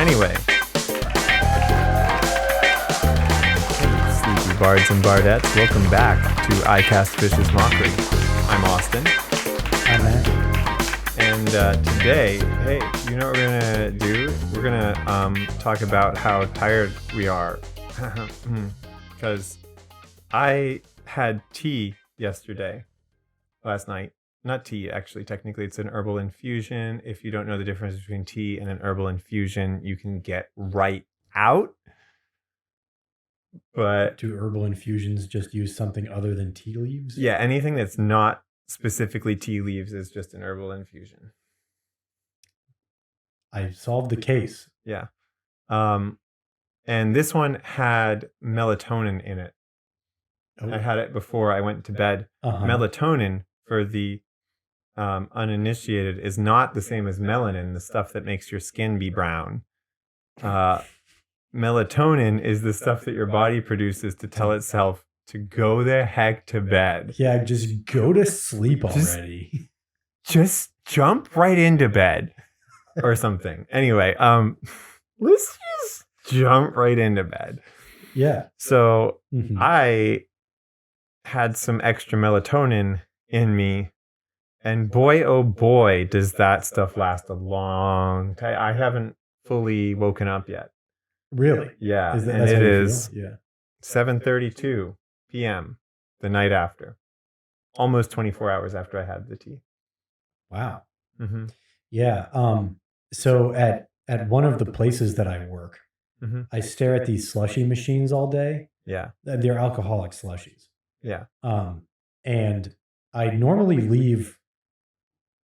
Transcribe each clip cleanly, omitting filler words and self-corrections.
Anyway. Hey, sleepy bards and bardettes. Welcome back to I Cast Vicious Mockery. I'm Austin. I'm Matt. And today, hey, you know what we're going to do? We're going to talk about how tired we are. Because I had tea last night. Not tea, actually. Technically, it's an herbal infusion. If you don't know the difference between tea and an herbal infusion, you can get right out. But do herbal infusions just use something other than tea leaves? Yeah, anything that's not specifically tea leaves is just an herbal infusion. I solved the case. Yeah. And this one had melatonin in it. Oh. I had it before I went to bed. Melatonin, for the uninitiated, is not the same as melanin, the stuff that makes your skin be brown. Melatonin is the stuff that your body produces to tell itself to go the heck to bed. Yeah, just go to sleep already. Just jump right into bed or something. Anyway, let's just jump right into bed. Yeah. So I had some extra melatonin in me, and boy, oh boy, does that stuff last a long time. I haven't fully woken up yet. Really? Yeah. And it is 7:32 p.m. the night after. Almost 24 hours after I had the tea. Wow. Mm-hmm. Yeah. So at one of the places that I work, I stare at these slushy machines all day. Yeah. They're alcoholic slushies. Yeah. And I normally leave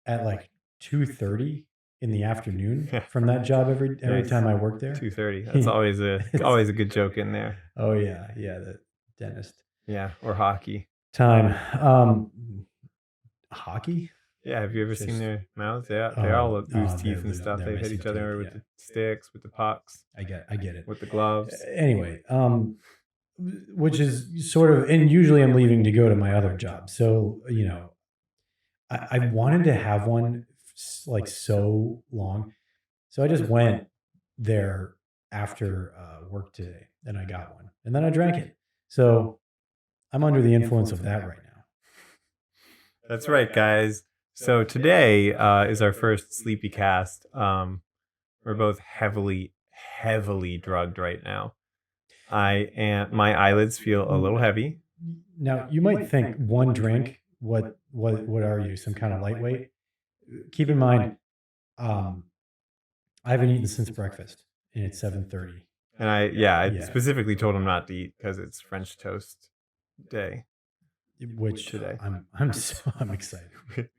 at like 2:30 in the afternoon from that job every time I work there. 2:30. That's always a good joke in there. Oh yeah, the dentist. Yeah, or hockey. Time. Hockey? Yeah, have you ever seen their mouths? Yeah, they all lose teeth and stuff. They hit each other with the sticks, with the pucks. I get it. With the gloves. Anyway, which is sort of, and usually I'm leaving to go to my other job. So, you know, I wanted to have one like so long. So I just went there after work today and I got one and then I drank it. So I'm under the influence of that right now. That's right, guys. So today is our first sleepy cast. We're both heavily drugged right now. My eyelids feel a little heavy. Now you might think one drink, what are you, some kind of lightweight? Keep in mind, I haven't eaten since breakfast and it's 7:30. And I specifically told him not to eat because it's French toast day. Which today I'm excited.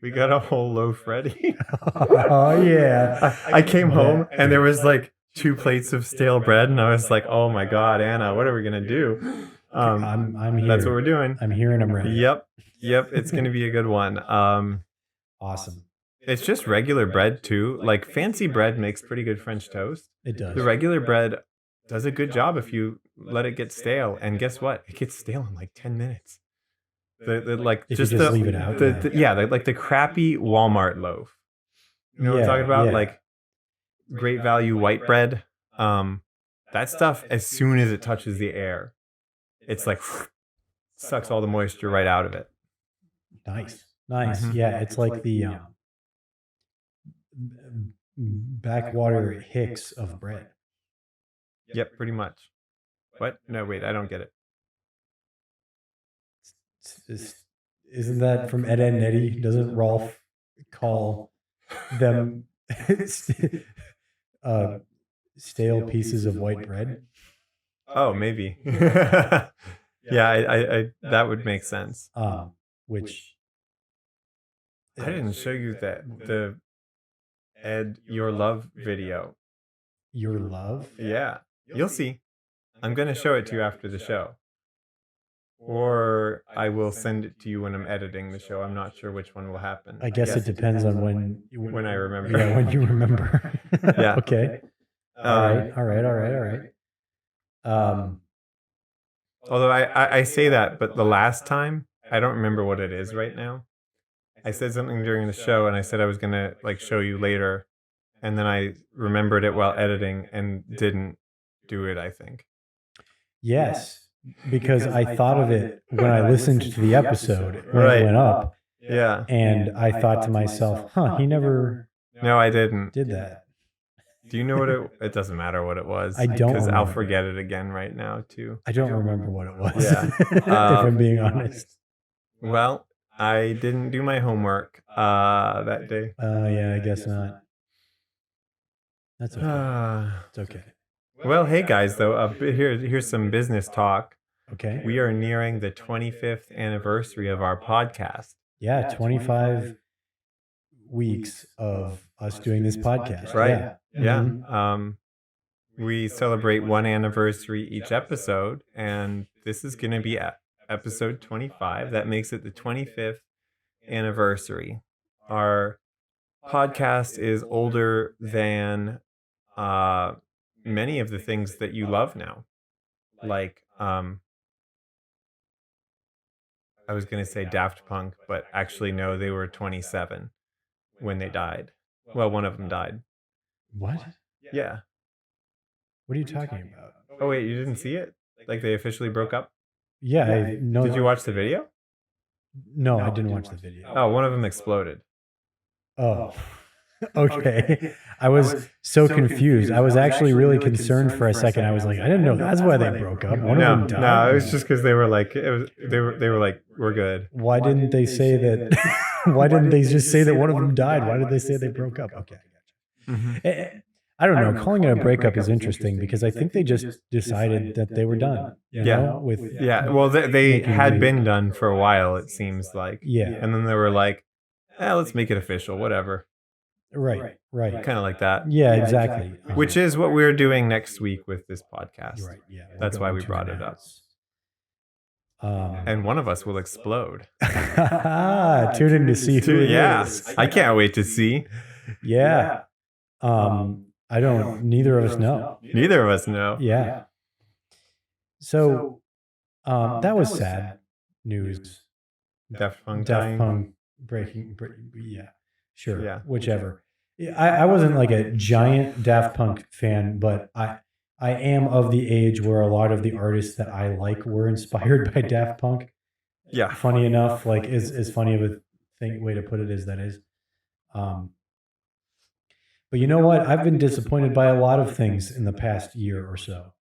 We got a whole loaf ready. Oh yeah. I came home and there was like 2 plates of stale bread and I was like, oh my God, Anna, what are we gonna do? I'm here. That's what we're doing. I'm here and I'm ready. Yep. It's gonna be a good one. Awesome. It's just regular bread too. Like fancy bread makes pretty good French toast. It does. The regular bread does a good job if you let it get stale. And guess what? It gets stale in like 10 minutes. Like if just you leave it out. Like the crappy Walmart loaf. You know what I'm talking about? Like great value white bread. That stuff, as soon as it touches the air, it's like sucks all the moisture right out of it. Nice. Yeah, it's like the backwater Hicks of bread. Yep, pretty much. What? No, wait, I don't get it. Isn't that from Ed, Edd n Eddy? Doesn't Rolf call them stale pieces of white bread? Oh, maybe. Yeah, I that would make sense. Which I didn't show you the Ed Your Love video. Your Love? Yeah, you'll see. I'm gonna show it to you after the show. Or I will send it to you when I'm editing the show. I'm not sure which one will happen. I guess it depends on when I remember. Yeah, when you remember. Yeah. Okay. All right. Although I say that, but the last time, I don't remember what it is right now. I said something during the show, and I said I was gonna like show you later, and then I remembered it while editing and didn't do it, I think. Yes, because I thought of it when I listened to the episode when Right. it went up, Yeah. and I thought to myself, he never No, I didn't. did that. Do you know what it doesn't matter what it was. I don't Because I'll remember. forget it again right now, too. I don't remember what it was, Yeah. if I'm being honest. Well, I didn't do my homework that day. Yeah, I guess not. That's okay. It's okay. Well, hey guys, though, here's some business talk. Okay. We are nearing the 25th anniversary of our podcast. Yeah, 25 weeks of us doing this podcast. Right. Yeah. Mhm. We celebrate one anniversary each episode, and this is going to be episode 25. That makes it the 25th anniversary. Our podcast is older than many of the things that you love now. Like, I was going to say Daft Punk, but actually, no, they were 27 when they died. Well, one of them died. What? Yeah. What are you talking about? Oh, wait, you didn't see it? Like, they officially broke up? Yeah, I know. Did you watch the video? No, I didn't watch the video. Oh, one of them exploded. Oh, okay. I was so confused. I was actually really concerned for a second. I was like, I didn't know that's why they broke up. One of them died. No, it was just because they were like, they were like, we're good. Why didn't they say that? Why didn't they just say that one of them died? Why did they say they broke up? Okay, I got you. I don't know. Calling it a breakup is interesting because I think they just decided that they were done. Well, they had been done for a while, it seems like. Yeah. And then they were like, let's make it official, whatever. Right. Kind of like that. Yeah, exactly. Which is what we're doing next week with this podcast. Right, yeah. That's why we brought it up. And one of us will explode. Tune in to see who it is. I can't wait to see. Yeah. Neither of us know. Neither of us know. Yeah. So, that was sad news. Daft Punk breaking. Yeah. Sure. Yeah. Whichever. I wasn't like a giant Daft Punk fan, but I am of the age where a lot of the artists that I like were inspired by Daft Punk. Yeah. Funny enough, like as funny of a way to put it as that is. But you know what? I've been disappointed by a lot of things in the past year or so.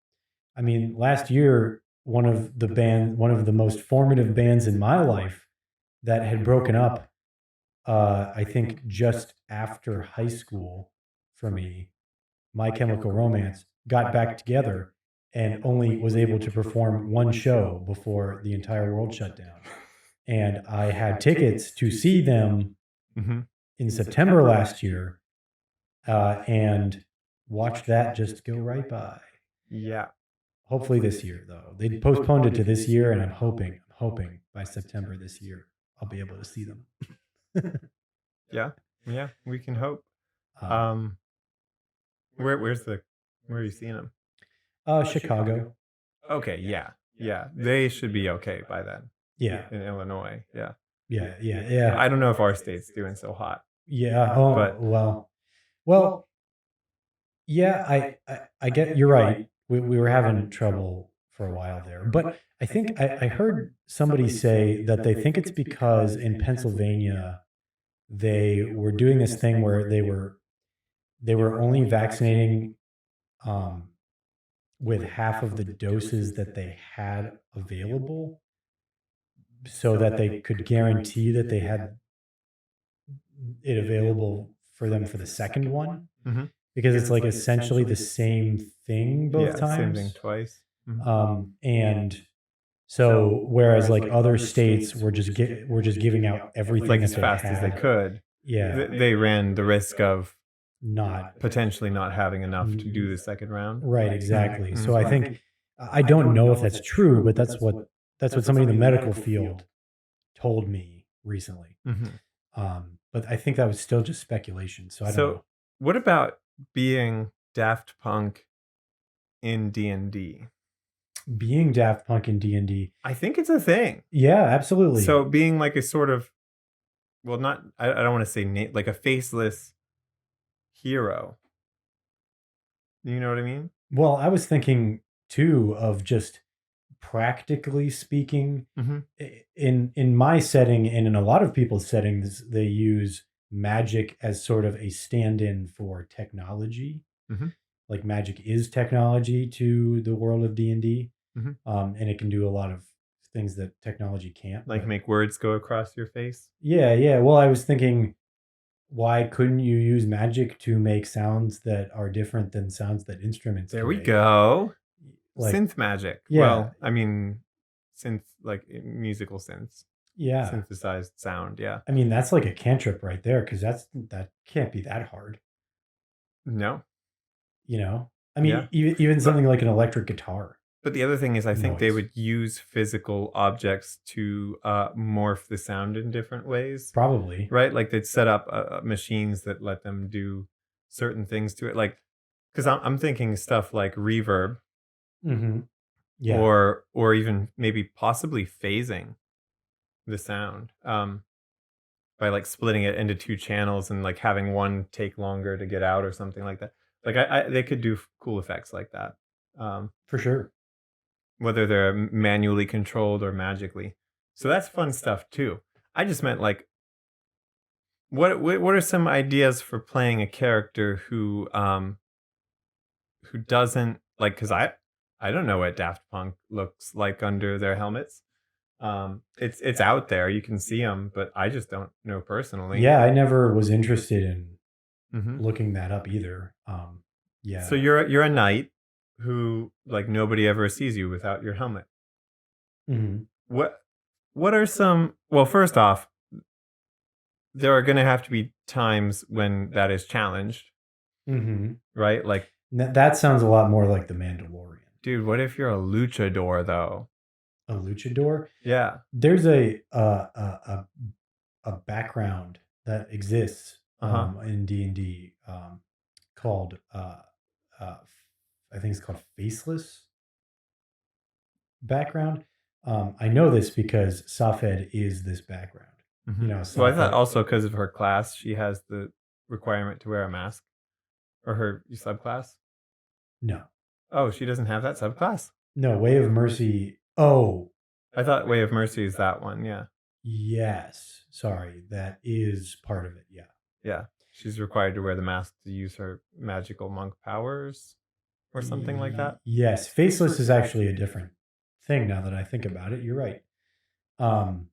I mean, last year, one of the most formative bands in my life that had broken up, I think just after high school for me, My Chemical Romance, got back together and only was able to perform one show before the entire world shut down. And I had tickets to see them in September last year. And watch that just go right by. Yeah. Hopefully this year, though. They postponed it to this year, and I'm hoping by September this year, I'll be able to see them. Yeah, we can hope. Where are you seeing them? Chicago. Okay, yeah. They should be okay by then. Yeah. In Illinois, yeah. Yeah. I don't know if our state's doing so hot. Yeah. Oh, but well, yeah. I get you're right. We were having trouble for a while there, but I think I heard somebody say that they think it's because in Pennsylvania they were doing this thing where they were only vaccinating with half of the doses that they had available, so that they could guarantee that they had it available for them for the second one, because it's like essentially the same thing both times. Same thing twice. And so whereas like other states were just giving out everything like as fast as they could. Yeah, they ran the risk of not potentially not having enough to do the second round. Right, exactly. So I think I don't know if that's true, but that's what somebody in the medical field told me recently. But I think that was still just speculation. So I don't know. What about being Daft Punk in D&D? Being Daft Punk in D&D, I think it's a thing. Yeah, absolutely. So being like a sort of, well, not, I don't want to say like a faceless hero. You know what I mean? Well, I was thinking too of just practically speaking, Mm-hmm. in my setting and in a lot of people's settings, they use magic as sort of a stand-in for technology. Mm-hmm. Like magic is technology to the world of D&D, Mm-hmm. and it can do a lot of things that technology can't. Like but make words go across your face. yeah. Well, I was thinking, why couldn't you use magic to make sounds that are different than sounds that instruments There can we make? go. Like, Synth magic. yeah, Well, I mean, synth, like musical synths, yeah. synthesized sound. Yeah. I mean, that's like a cantrip right there, because that can't be that hard, No. you know? I Yeah. mean, even But something like an electric guitar but the other thing is, I think they noise, would use physical objects to morph the sound in different ways, probably. right? Like they'd set up machines that let them do certain things to it. Like, because I'm thinking stuff like reverb Hmm. Yeah, or even maybe possibly phasing the sound. By like splitting it into two channels and like having one take longer to get out or something like that. Like they could do cool effects like that, for sure. whether they're manually controlled or magically. So that's fun stuff too. I just meant like, what are some ideas for playing a character who doesn't like, because I don't know what Daft Punk looks like under their helmets. It's out there, you can see them, but I just don't know personally. Yeah, I never was interested in Hmm. looking that up either. So Yeah. you're a knight who like nobody ever sees you without your helmet. Hmm. What what are some, well, first off, there are going to have to be times when that is challenged, Hmm. right? Like, That sounds a lot more like the Mandalorian. dude, what if you're a luchador though? A luchador. Yeah. There's a background that exists Uh-huh. in D&D, called uh, I think it's called faceless background. I know this because Safed is this background. Hmm. You know, Well, I thought Safed. also because of her class, she has the requirement to wear a mask, or her subclass. No, Oh, she doesn't have that subclass? no, Way of Mercy. Oh, I thought Way of Mercy is that one. Yeah. yes. Sorry, that is part of it. Yeah. Yeah. She's required to wear the mask to use her magical monk powers or something like that. Yes, faceless is actually a different thing now that I think about it. You're right. Um,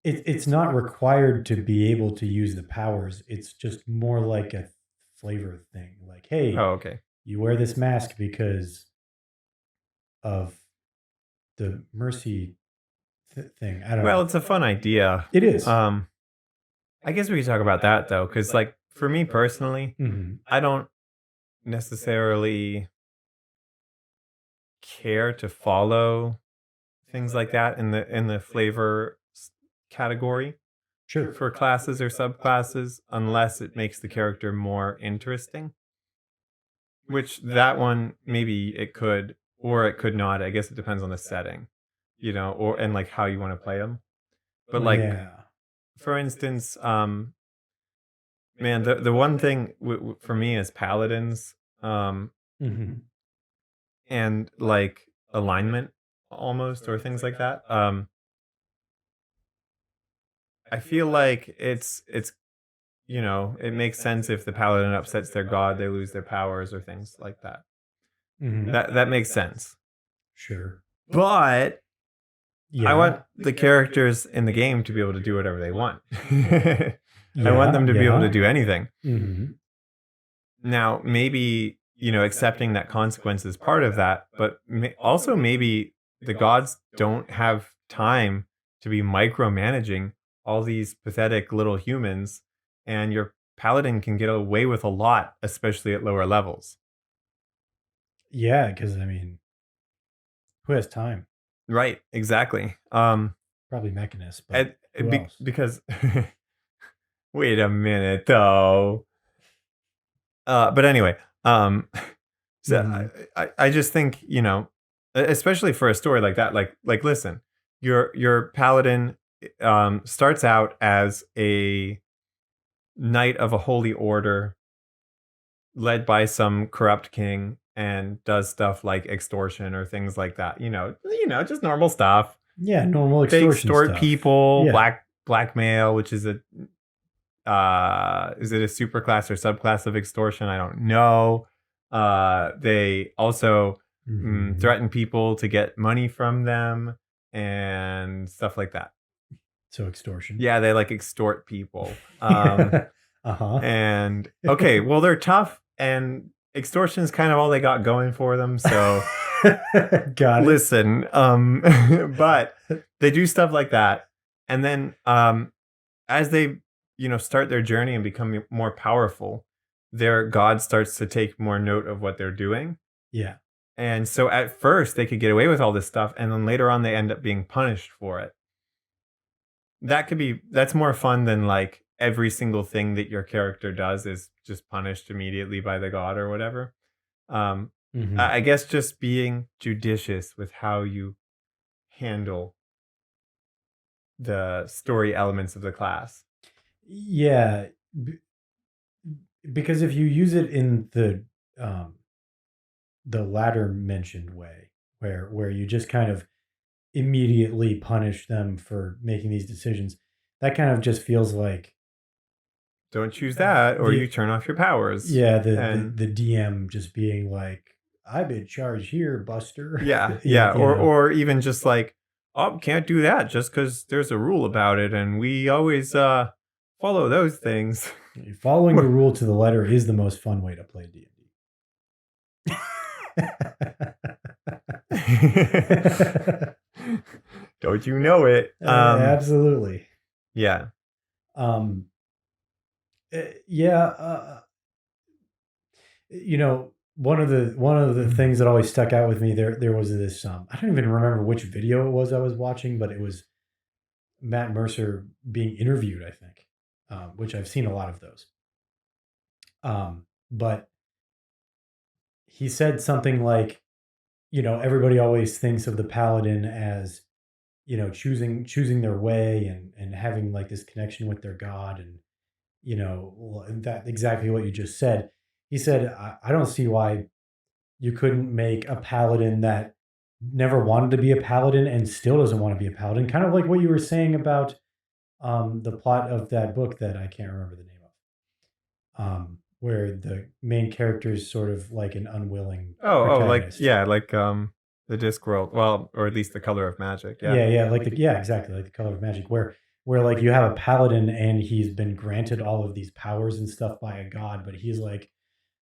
it's not required to be able to use the powers. It's just more like a flavor thing. Like, hey, Oh, okay. you wear this mask because of the mercy thing. I don't Well, know. it's a fun idea. It is. I guess we could talk about that though, because like for me personally, Mhm. I don't necessarily care to follow things like that in the flavor category Sure. for classes or subclasses unless it makes the character more interesting. Which that one maybe it could or it could not. I guess it depends on the setting, or and like how you want to play them. But like Yeah. for instance, man, the one thing for me is paladins, Hmm. and like alignment almost or things like that. I feel like it's it makes sense if the paladin upsets their god, they lose their powers or things like that. Hmm. That makes sense. Sure. But I want Yeah. the characters in the game to be able to do whatever they want. I want them to be able to Yeah. do anything. Hmm. Now, maybe, accepting that consequence is part of that, but also maybe the gods don't have time to be micromanaging all these pathetic little humans, and your paladin can get away with a lot, especially at lower levels. Yeah, because I mean, who has time? Right, exactly. Probably Mechanist, but who else? Because wait a minute though. But anyway, so Hmm. I just think, especially for a story like that, like listen, your paladin starts out as knight of a holy order led by some corrupt king and does stuff like extortion or things like that. Just normal stuff. Yeah, normal They extortion extort stuff. people, Yeah. blackmail, which is is it a superclass or subclass of extortion? I don't know. They also threaten people to get money from them and stuff like that. So extortion. Yeah, they like extort people. Uh-huh. And okay, well, they're tough, and extortion is kind of all they got going for them. So Got it. listen, but they do stuff like that, and then as they start their journey and become more powerful, their god starts to take more note of what they're doing. Yeah. And so at first they could get away with all this stuff, and then later on they end up being punished for it. That's more fun than like every single thing that your character does is just punished immediately by the god or whatever. I guess just being judicious with how you handle the story elements of the class. Yeah, because if you use it in the latter mentioned way, where you just kind of immediately punish them for making these decisions, that kind of just feels like don't choose that or you turn off your powers. Yeah, the DM just being like, "I've been charged here, Buster." Yeah. Or even just like, oh, can't do that just because there's a rule about it, and we always follow those things. Following the rule to the letter is the most fun way to play D&D. Don't you know it? Absolutely. Yeah. One of the things that always stuck out with me, there was this I don't even remember which video it was I was watching, but it was Matt Mercer being interviewed, I think, which I've seen a lot of those. But he said something like, everybody always thinks of the paladin as, choosing their way and having like this connection with their god, and that exactly what you just said. He said, I don't see why you couldn't make a paladin that never wanted to be a paladin and still doesn't want to be a paladin. Kind of like what you were saying about the plot of that book that I can't remember the name of, where the main character is sort of like an unwilling protagonist. like the Discworld, well, or at least the Color of Magic. Exactly, like the Color of Magic, where like you have a paladin and he's been granted all of these powers and stuff by a god, but he's like,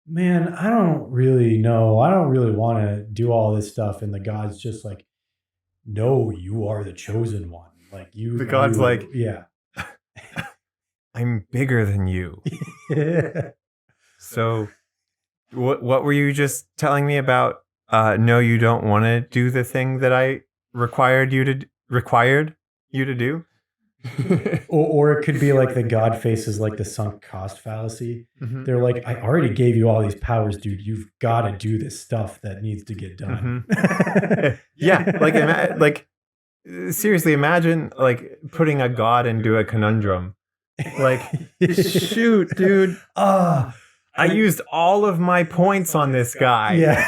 man, I don't really know. I don't really want to do all this stuff. And the god's just like, no, you are the chosen one. Like the god's like, yeah, I'm bigger than you. So what were you just telling me about? No, you don't want to do the thing that I required you to do. or it could be like the god faces like the sunk cost fallacy. Mm-hmm. They're like, I already gave you all these powers, dude. You've got to do this stuff that needs to get done. Mm-hmm. Yeah, like seriously, imagine like putting a god into a conundrum. Like, shoot, dude. I used all of my points on this guy. Yeah.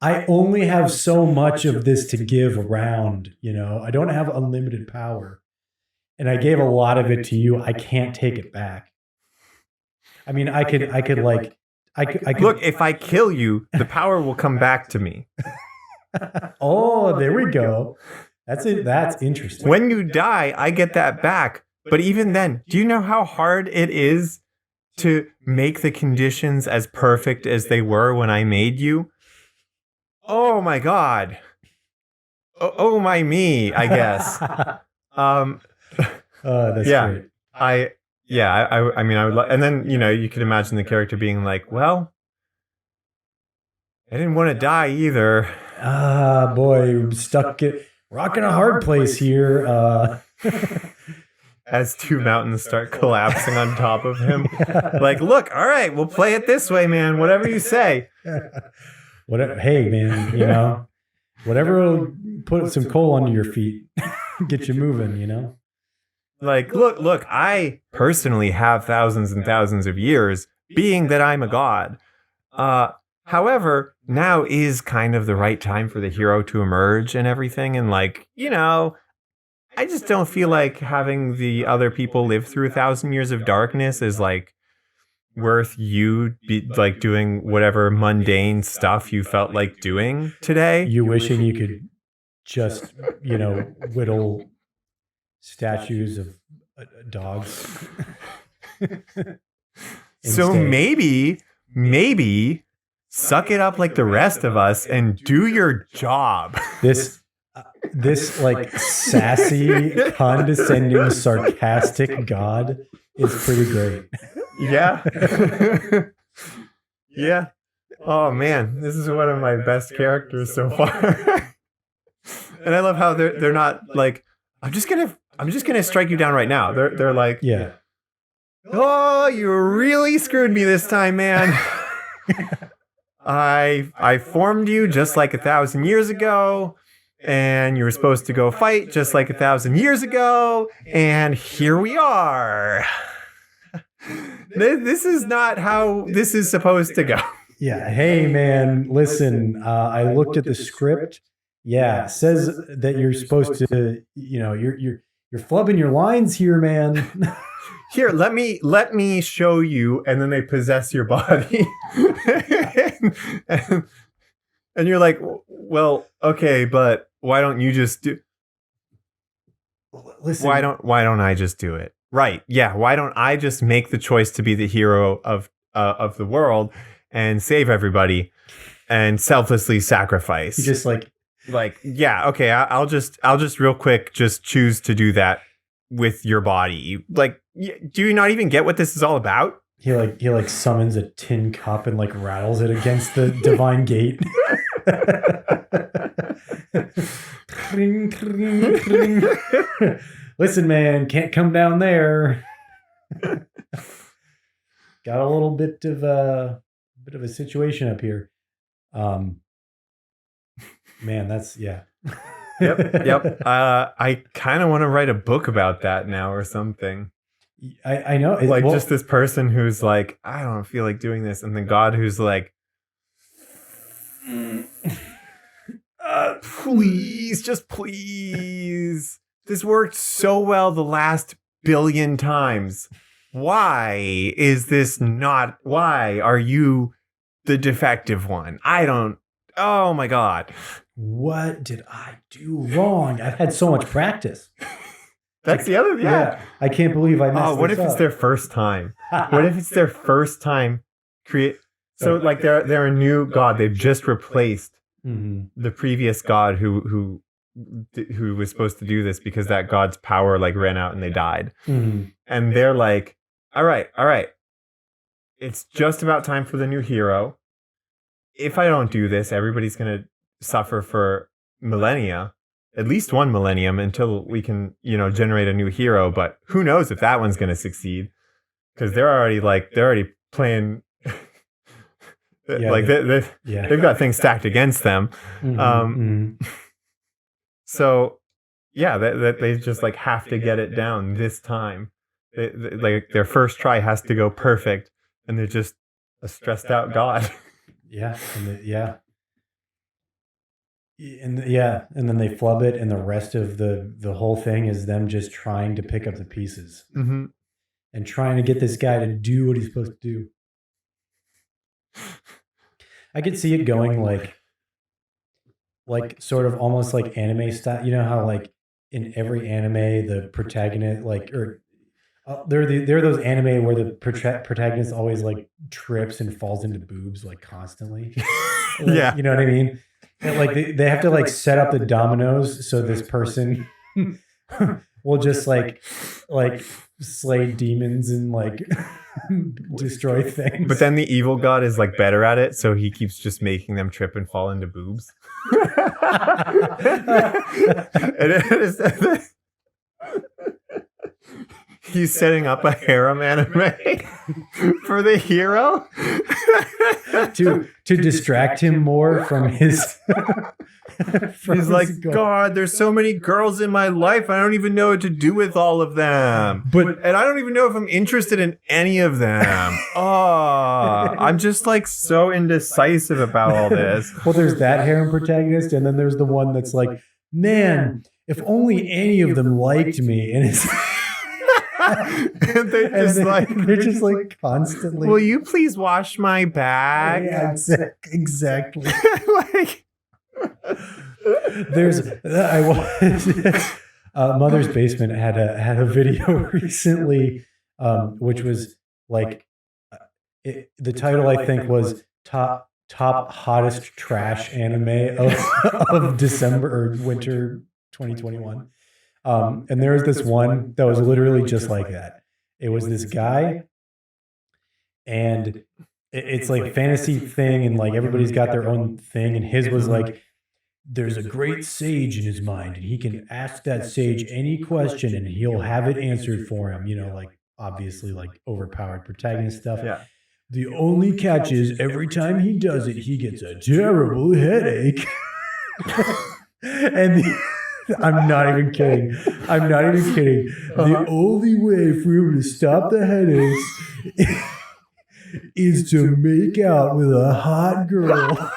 I only have so much of this to give around, I don't have unlimited power. And I gave a lot of it to you. I can't take it back. I mean, I could look, if I kill you, the power will come back to me. Oh, there we go. That's it. That's interesting. When you die, I get that back. But even then, do you know how hard it is to make the conditions as perfect as they were when I made you? Oh my God. Oh my me, I guess. That's great. I mean, I would and then, you could imagine the character being like, well, I didn't want to die either. Boy, rocking a hard place here. As two mountains start collapsing on top of him. Like, look, all right, we'll play it this way, man. Whatever you say. Hey, man, whatever will put some coal under your feet, get you moving, Like, look, I personally have thousands and thousands of years, being that I'm a god. However, now is kind of the right time for the hero to emerge and everything. And like, I just don't feel like having the other people live through 1,000 years of darkness is like worth you like doing whatever mundane stuff you felt like doing today. You wishing you could just, whittle statues of dogs. So maybe suck it up like the rest of us and do your job. This like sassy, condescending, sarcastic god is pretty great. Yeah. Yeah. Oh man, this is one of my best characters so far. And I love how they're not like, I'm just gonna strike you down right now. They're like, yeah. Oh, you really screwed me this time, man. I formed you just like 1,000 years ago, and you were supposed to go fight just like 1,000 years ago, and here we are. This is not how this is supposed to go. Yeah. Hey, man, listen, I looked at the script. Yeah, it says that you're supposed to, you're flubbing your lines here, man. Here, let me show you, and then they possess your body. and you're like, well, okay, but why don't you just do? Listen, why don't I just do it? Right? Yeah. Why don't I just make the choice to be the hero of the world and save everybody and selflessly sacrifice? You just like yeah, okay. I'll just real quick just choose to do that with your body. Like, do you not even get what this is all about? He summons a tin cup and like rattles it against the divine gate. Cring, cring, cring. Listen, man, can't come down there. Got a little bit of a situation up here. Man, that's yeah. Yep. I kind of want to write a book about that now or something. I know. Just this person who's like, I don't feel like doing this. And then God who's like, please, just please. This worked so well the last billion times. Why is this not? Why are you the defective one? Oh my God. What did I do wrong? I've had so much practice. That's the other, yeah. I can't believe I messed this up. What if it's their first time? What if it's their first time so like they're a new god. They've just replaced the previous god who was supposed to do this because that god's power like ran out and they died. And they're like, all right. It's just about time for the new hero. If I don't do this, everybody's going to suffer for millennia, at least one millennium, until we can, generate a new hero. But who knows if that one's going to succeed? Because they're already playing. They've got things stacked against them. So, yeah, they just like have to get it down this time. Like their first try has to go perfect, and they're just a stressed out god. Yeah, and then they flub it, and the rest of the whole thing is them just trying to pick up the pieces and trying to get this guy to do what he's supposed to do. I could see it going like sort of almost like anime style. You know how like in every anime the protagonist there are those anime where the protagonist always like trips and falls into boobs like constantly. Yeah, you know what I mean? And, like they have to like set up the dominoes so this person will just like slay demons and like destroy things. But then the evil god is like better at it, so he keeps just making them trip and fall into boobs. He's setting up a harem anime for the hero to distract him more from his He's like, God, there's so many girls in my life. I don't even know what to do with all of them. And I don't even know if I'm interested in any of them. I'm just like so indecisive about all this. Well, there's that harem protagonist, and then there's the one that's like, man, if only any of them liked me. And it's and they're just like constantly, will you please wash my bag? Yeah, exactly. Like there's Mother's Basement had a video recently, which was like the title I think was top hottest trash anime of December or winter 2021. And there was this one that was literally just like that. It was this guy, and it's like a fantasy thing, and like everybody's got their own thing, and his was like, there's a great sage in his mind, and he can ask that sage any question, and he'll have it answered for him. You know, like obviously like overpowered protagonist stuff. Yeah. The only catch is every time he does it, he gets a terrible headache. And I'm not even kidding. The only way for him to stop the headaches is to make out with a hot girl.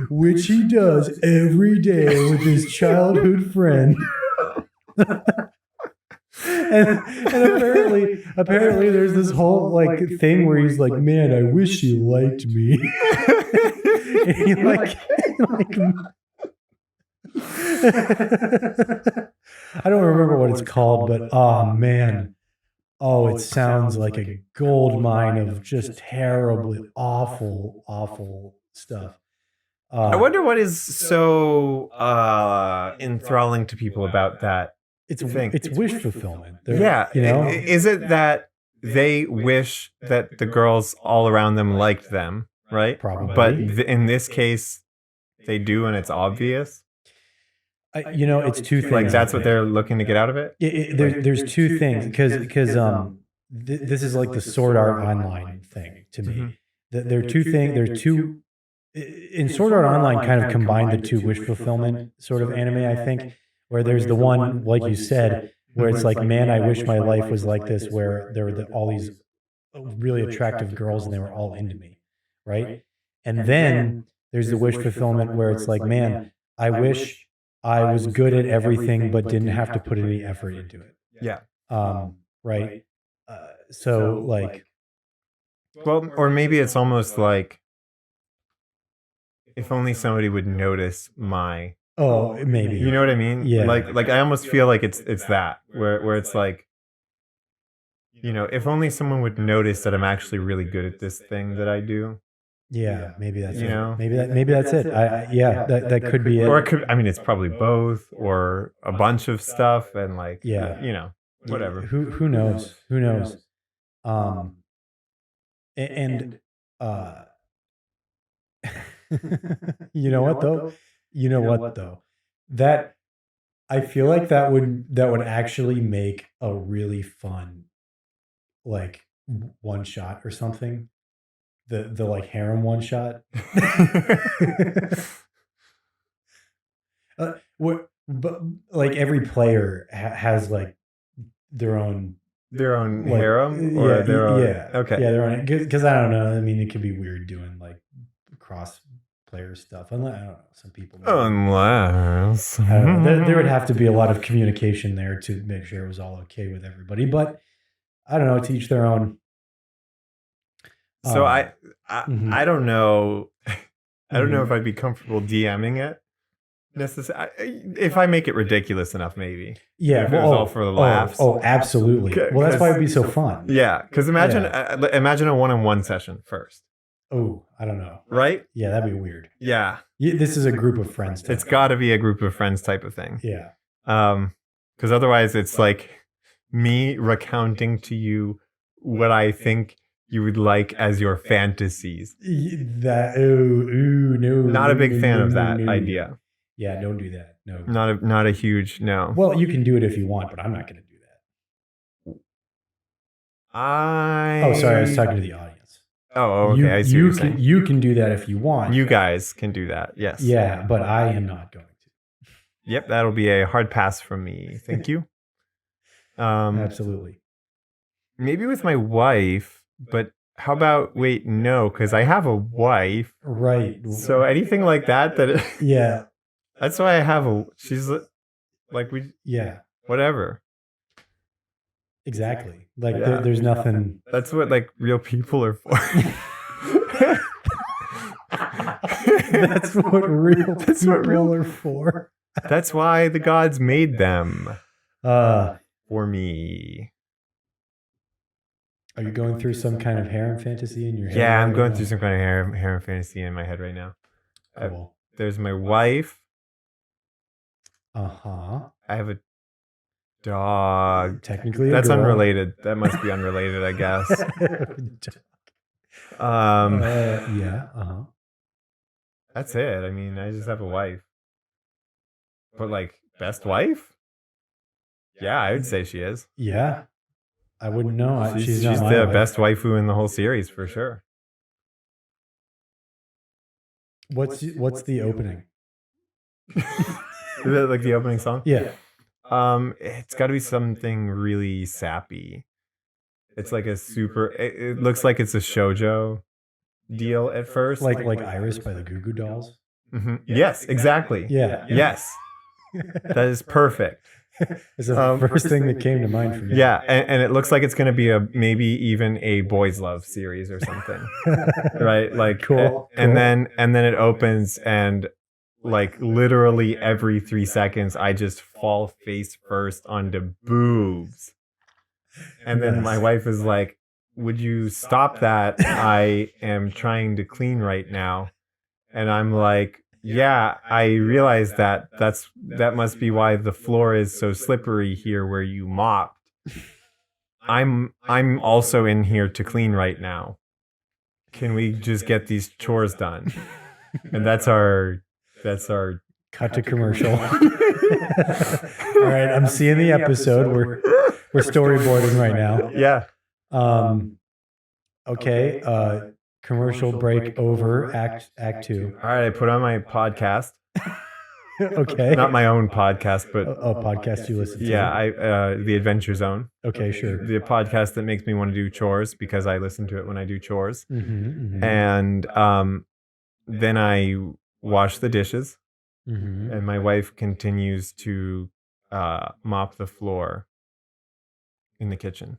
which he does every day with his childhood friend. And apparently there's this whole like thing where he's like, man, I wish he liked me. And he like I don't remember what it's called, but oh man. Oh, it sounds like a gold mine of just terribly awful stuff. I wonder what is so enthralling to people about that. It's wish fulfillment. Yeah, you know, is it that they wish that the girls all around them liked them, right? Probably. But in this case, they do, and it's obvious. You know, it's two things. Like that's what they're looking to get out of it. There's two things because this is like the Sword Art Online thing to me. Mm-hmm. There are two things. There are two in Sword Art Online kind of combine the two wish fulfillment sort of anime. I think where there's the one like you said where it's like, man, I wish my life was like this, where there were all these really attractive girls and they were all into me, right? And then there's the wish fulfillment where it's like, man, I wish I was good at everything, but didn't have to put any effort into it. Yeah. Right. So like, well, or maybe it's almost like if only somebody would notice my. Oh, maybe. You know what I mean? Yeah. Like I almost feel like it's that where it's like, you know, if only someone would notice that I'm actually really good at this thing that I do. Yeah, maybe that's you it. know, maybe that's it. That could be it. Or it could. I mean, it's probably both, or a bunch of stuff, and like, yeah, you know, whatever. Who knows? Who knows? And you know what though? That I feel like that would actually make a really fun like one shot or something. The like harem one shot. But like every player has like their own like, harem or their own, okay, their own, because I don't know. I mean, it could be weird doing like cross player stuff. Unless I don't know, some people. Unless I don't know, there would have to be a lot of communication there to make sure it was all okay with everybody. But I don't know. To each their own. So I don't know. I don't know if I'd be comfortable DMing it. If I make it ridiculous enough, maybe. Yeah, if it was all for the laughs. Oh, absolutely. Well, that's why it'd be so fun. Yeah, because imagine a one-on-one session first. Oh, I don't know. Right? Yeah, that'd be weird. Yeah. This is a group of friends. It's got to be a group of friends type of thing. Yeah. Because otherwise, it's like me recounting to you what I think you would like as your fantasies. No. Not a big fan of that idea. Yeah, don't do that. No. Not a huge no. Well, you can do it if you want, but I'm not going to do that. Oh, sorry, I was talking to the audience. Oh, okay. I see what you're saying. You can do that if you want. You guys can do that. Yes. Yeah, but I am not going to. Yep, that'll be a hard pass from me. Thank you. Absolutely. Maybe with my wife, but how about no, because I have a wife. Right. So anything like that yeah. That's why I have she's like whatever. Exactly. Like there's nothing. That's what like real people are for. That's what real people are for. That's why the gods made them. For me. Are you going through some kind of harem fantasy in your head? Yeah, I'm going through some kind of harem fantasy in my head right now. Cool. There's my wife. I have a dog. Technically, that's unrelated. That must be unrelated, I guess. Yeah. That's it. I mean, I just have a wife. But like, best wife? Yeah, I would say she is. Yeah. I wouldn't know. She's the best waifu in the whole series for sure. What's the opening? Is it like the opening song? Yeah. It's got to be something really sappy. It's like a super. It looks like it's a shoujo deal at first, like Iris by the Goo Goo Dolls. Mm-hmm. Yes, exactly. Yeah. Yes, that is perfect. It's the first thing that came to mind for me. Yeah, and it looks like it's going to be maybe even a boys love series or something, right? Like cool. And then it opens and like literally every 3 seconds I just fall face first onto boobs, and then my wife is like, "Would you stop that? I am trying to clean right now," and I'm like, yeah, I realize that must be why the floor is so slippery here where you mopped. I'm also in here to clean right now. Can we just get these chores done? And that's our cut to commercial. All right, I'm seeing the episode. We're storyboarding right now. Yeah. Okay. Commercial break over. Act 2. All right, I put on my podcast. Okay. Not my own podcast, but a podcast you listen to. Yeah, the Adventure Zone. Okay, sure. The podcast that makes me want to do chores because I listen to it when I do chores. Mm-hmm. And then I wash the dishes, and my wife continues to mop the floor in the kitchen.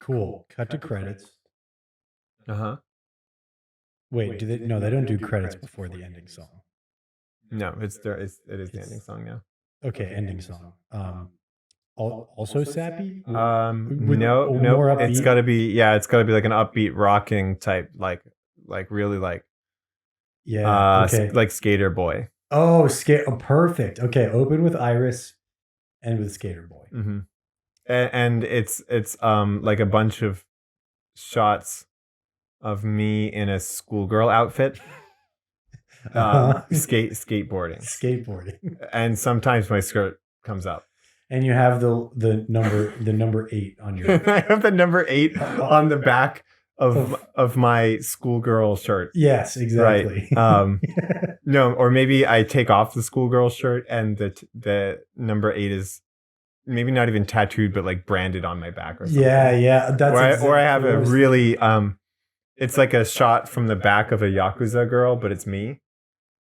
Cool. Cut to credits. Wait, do they? No, they don't do credits before the ending song. No, it is the ending song now. Okay, ending song. Also sappy? No. It's gotta be like an upbeat rocking type, like really like okay. Like Skater Boy. Oh, perfect. Okay, open with Iris and with Skater Boy. Mm-hmm. And it's like a bunch of shots of me in a schoolgirl outfit, skateboarding, and sometimes my skirt comes up. And you have the number 8 on your. I have the number 8 on the back of my schoolgirl shirt. Yes, exactly. Right. No, or maybe I take off the schoolgirl shirt and the number 8 is maybe not even tattooed, but like branded on my back or something. Yeah. That's or I have a really it's like a shot from the back of a Yakuza girl, but it's me.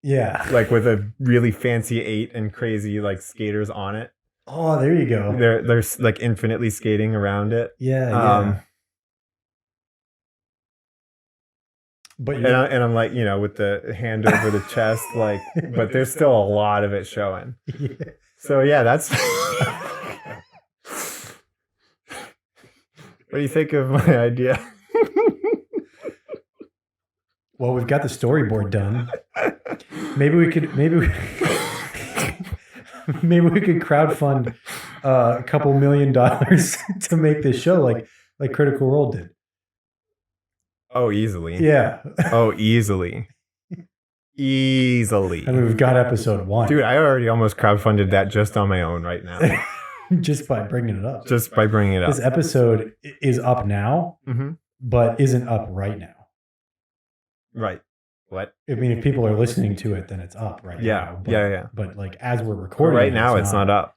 Yeah. Like with a really fancy 8 and crazy like skaters on it. Oh, there you go. They're like infinitely skating around it. Yeah. But and I'm like, with the hand over the chest, like, but there's still a lot of it showing. Yeah. So yeah, that's. What do you think of my idea? Well, we've got the storyboard done. Maybe we could crowdfund a couple $1 million to make this show like Critical Role did. Oh, easily. Yeah. Oh, easily. Easily. I mean, we've got episode 1. Dude, I already almost crowdfunded that just on my own right now. Just by bringing it up. Just by bringing it up. This episode is up now. Mm-hmm. but isn't up right now. Right. What? I mean, if people are listening to it, then it's up right now. But, Yeah. But like as we're But recording, right now it's not up.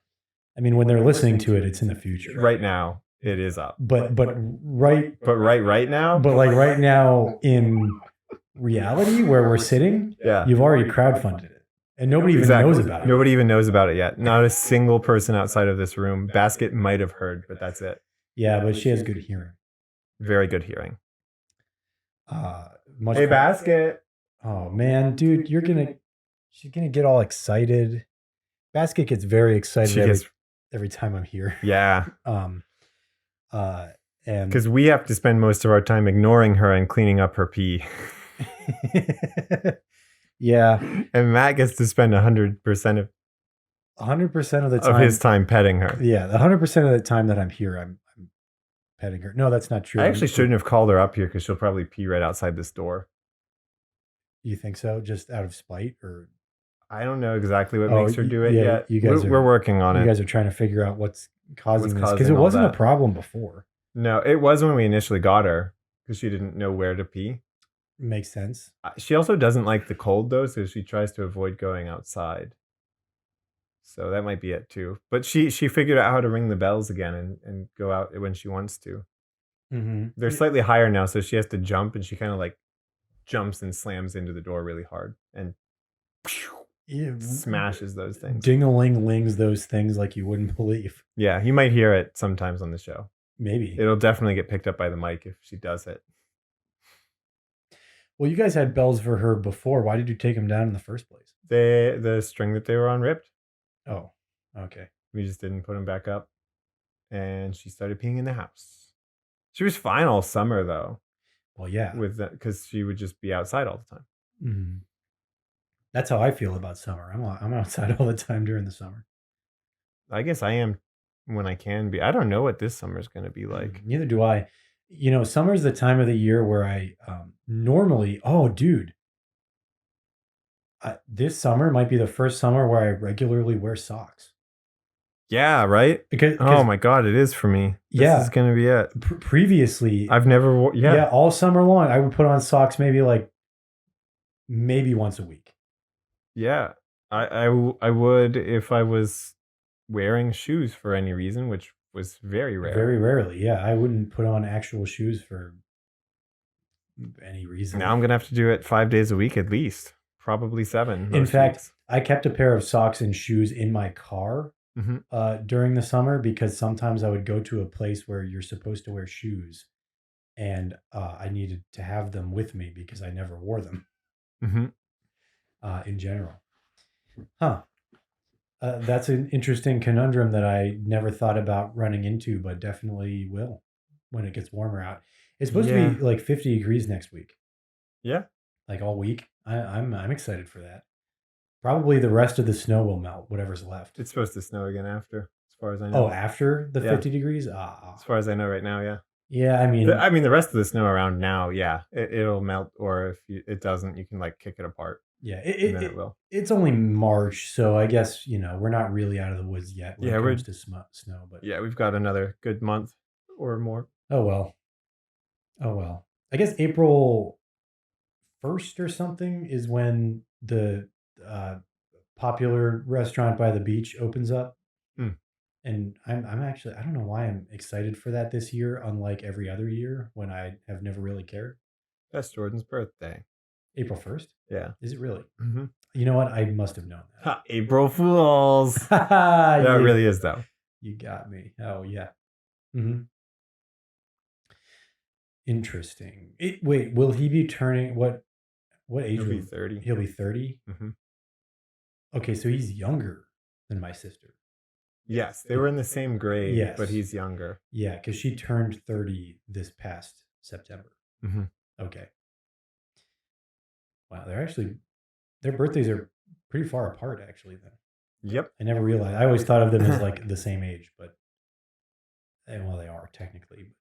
I mean, when they're listening to it, it's in the future. Right now it is up. But right now. But like right now in reality, where we're sitting, you've already crowdfunded it, and nobody even knows about it. Nobody even knows about it yet. Not a single person outside of this room. Basket might have heard, but that's it. Yeah, but she has good hearing. Very good hearing. Hey, Basket. Oh man, dude, she's gonna get all excited. Basket gets very excited every time I'm here. Yeah. And because we have to spend most of our time ignoring her and cleaning up her pee. Yeah. And Matt gets to spend 100% of 100% of the time of his time petting her. Yeah, 100% of the time that I'm here, I'm petting her. No, that's not true. I actually shouldn't have called her up here because she'll probably pee right outside this door. You think so? Just out of spite, or I don't know exactly what makes her do it yet. You guys we're working on it. You guys are trying to figure out what's causing this, because it wasn't a problem before. No, it was when we initially got her because she didn't know where to pee. Makes sense. She also doesn't like the cold though, so she tries to avoid going outside. So that might be it too. But she figured out how to ring the bells again and go out when she wants to. Mm-hmm. They're slightly higher now, so she has to jump, and she kind of like jumps and slams into the door really hard and smashes those things. Ding-a-ling-lings those things like you wouldn't believe. Yeah, you might hear it sometimes on the show. Maybe. It'll definitely get picked up by the mic if she does it. Well, you guys had bells for her before. Why did you take them down in the first place? The string that they were on ripped. Oh, okay. We just didn't put them back up. And she started peeing in the house. She was fine all summer, though. Well, yeah. Because she would just be outside all the time. Mm-hmm. That's how I feel about summer. I'm outside all the time during the summer. I guess I am when I can be. I don't know what this summer is going to be like. Neither do I. You know, summer's the time of the year where I normally, this summer might be the first summer where I regularly wear socks. Yeah, right? Because oh my God, it is for me. This is going to be it. Previously, I've never yeah, all summer long, I would put on socks maybe once a week. Yeah, I would if I was wearing shoes for any reason, which was very rare. Very rarely, yeah. I wouldn't put on actual shoes for any reason. Now I'm going to have to do it 5 days a week at least. Probably 7. In fact, I kept a pair of socks and shoes in my car during the summer, because sometimes I would go to a place where you're supposed to wear shoes, and I needed to have them with me because I never wore them in general. That's an interesting conundrum that I never thought about running into, but definitely will when it gets warmer out. It's supposed to be like 50 degrees next week. Yeah. Like all week. I'm excited for that. Probably the rest of the snow will melt, whatever's left. It's supposed to snow again after, as far as I know. Oh, after the 50 degrees? As far as I know right now, yeah. Yeah, I mean... the rest of the snow around now, yeah. It'll melt, or if it doesn't, you can like kick it apart. Yeah, it will. It's only March, so I guess, we're not really out of the woods yet when it comes to snow. But yeah, we've got another good month or more. Oh, well. I guess April 1st or something is when the popular restaurant by the beach opens up. And I'm actually, I don't know why I'm excited for that this year, unlike every other year when I have never really cared. That's Jordan's birthday. April 1st? Yeah. Is it really? Mm-hmm. You know what? I must have known that. April Fools. Yeah, it really is, though. You got me. Oh, yeah. Mm-hmm. Interesting. Wait, will he be turning, what age? He'll be 30. He'll be 30? Mm-hmm. Okay, so he's younger than my sister. Yes, they were in the same grade, yes. But he's younger. Yeah, because she turned 30 this past September. Mm-hmm. Okay. Wow, their birthdays are pretty far apart, actually, then. Yep. I never realized. I always thought of them as like the same age, but well, they are technically.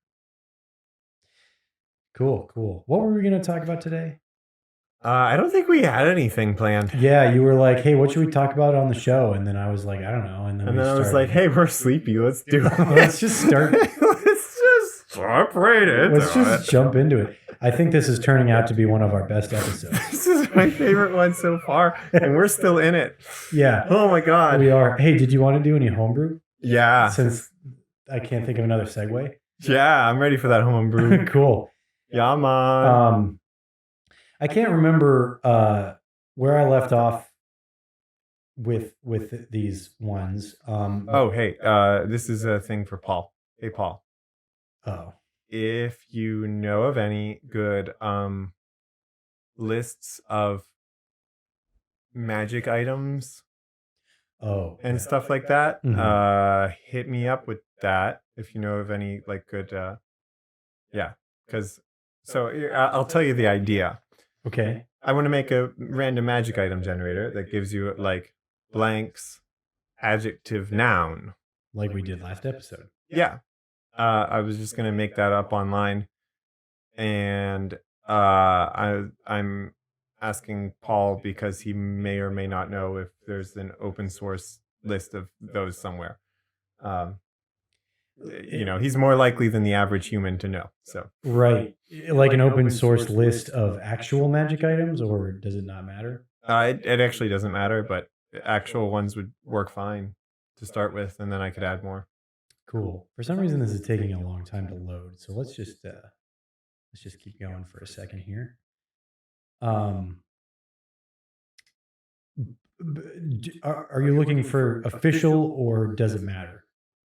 Cool. What were we going to talk about today? I don't think we had anything planned. Yeah, you were like, "Hey, what should we talk about on the show?" And then I was like, "I don't know." And then I was like, "Hey, we're sleepy. Let's do it. Let's just start. Let's just Incorporated. Let's just jump into it. I think this is turning out to be one of our best episodes. This is my favorite one so far, and we're still in it. Yeah. Oh my God. We are. Hey, did you want to do any homebrew? Yeah. Since I can't think of another segue. Yeah, I'm ready for that homebrew. Cool. Yeah, man. I can't remember where I left off with these ones. Hey, this is a thing for Paul. Hey, Paul. Oh. If you know of any good lists of magic items and stuff like that, hit me up with that if you know of any like good because I'll tell you the idea. Okay. I want to make a random magic item generator that gives you like blanks, adjective, noun, like we did last episode. Yeah. I was just gonna make that up online, and I'm asking Paul because he may or may not know if there's an open source list of those somewhere. He's more likely than the average human to know. So right, like an open source list of actual magic items, or does it not matter? It actually doesn't matter, but actual ones would work fine to start with, and then I could add more. Cool. For some reason, this is taking a long time to load, so let's just keep going for a second here. Are you looking for official, or does it matter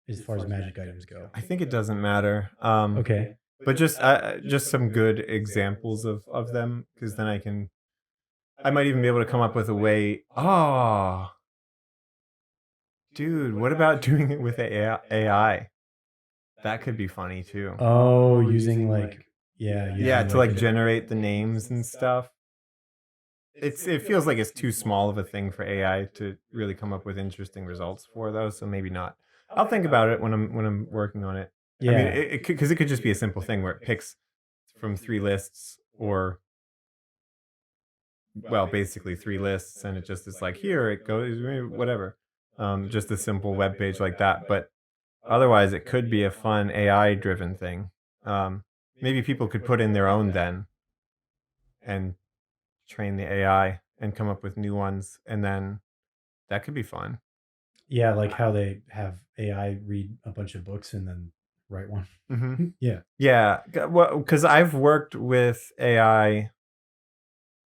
as far as magic items go? I think it doesn't matter. Okay. But just some good examples of them, because then I might even be able to come up with a way. Oh, dude, what about doing it with AI? That could be funny too. Oh, using like to like generate the names and stuff. It feels like it's too small of a thing for AI to really come up with interesting results for, though. So maybe not. I'll think about it when I'm working on it. Yeah. I mean, because it could just be a simple thing where it picks from 3 lists, or basically 3 lists, and it just is like, here it goes, whatever. Just a simple web page like that. But otherwise, it could be a fun AI driven thing. Maybe people could put in their own then, and train the AI and come up with new ones, and then that could be fun. Yeah, like how they have AI read a bunch of books and then write one. Mm-hmm. Yeah. Well, because I've worked with AI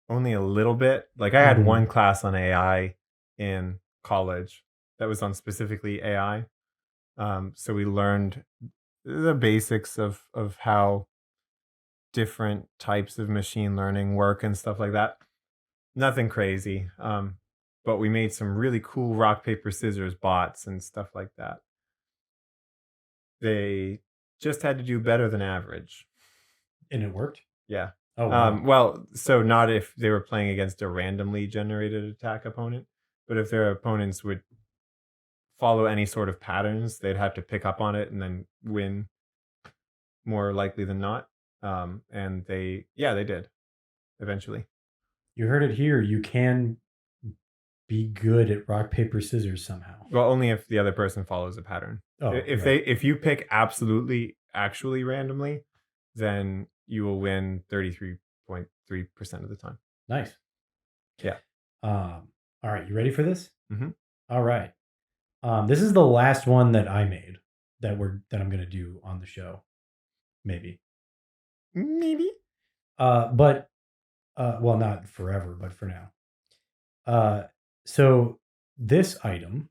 only a little bit. Like I had one class on AI in college that was on specifically AI. So we learned the basics of how different types of machine learning work and stuff like that. Nothing crazy. But we made some really cool rock, paper, scissors bots and stuff like that. They just had to do better than average. And it worked? Yeah. Oh, wow. So not if they were playing against a randomly generated attack opponent, but if their opponents would follow any sort of patterns, they'd have to pick up on it and then win more likely than not. And they did eventually. You heard it here. You can be good at rock, paper, scissors somehow. Well, only if the other person follows a pattern. Oh, if you pick actually randomly, then you will win 33.3% of the time. Nice. Yeah. All right, you ready for this? Mm-hmm. All right. This is the last one that I made that I'm going to do on the show. Maybe. But well, not forever, but for now. So this item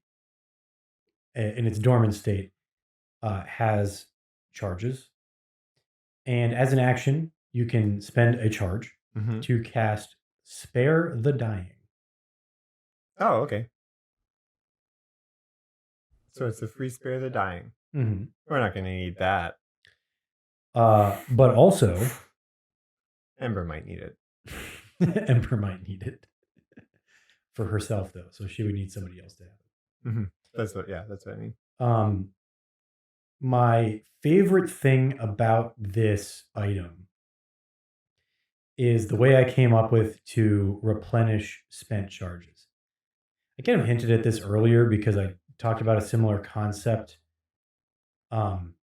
in its dormant state has charges, and as an action, you can spend a charge to cast Spare the Dying. Oh, okay. So it's a free Spare the Dying. Mm-hmm. We're not going to need that. But also, Ember might need it. Ember might need it for herself, though, so she would need somebody else to have it. Mm-hmm. That's what I mean. My favorite thing about this item is the way I came up with to replenish spent charges. I kind of hinted at this earlier because I talked about a similar concept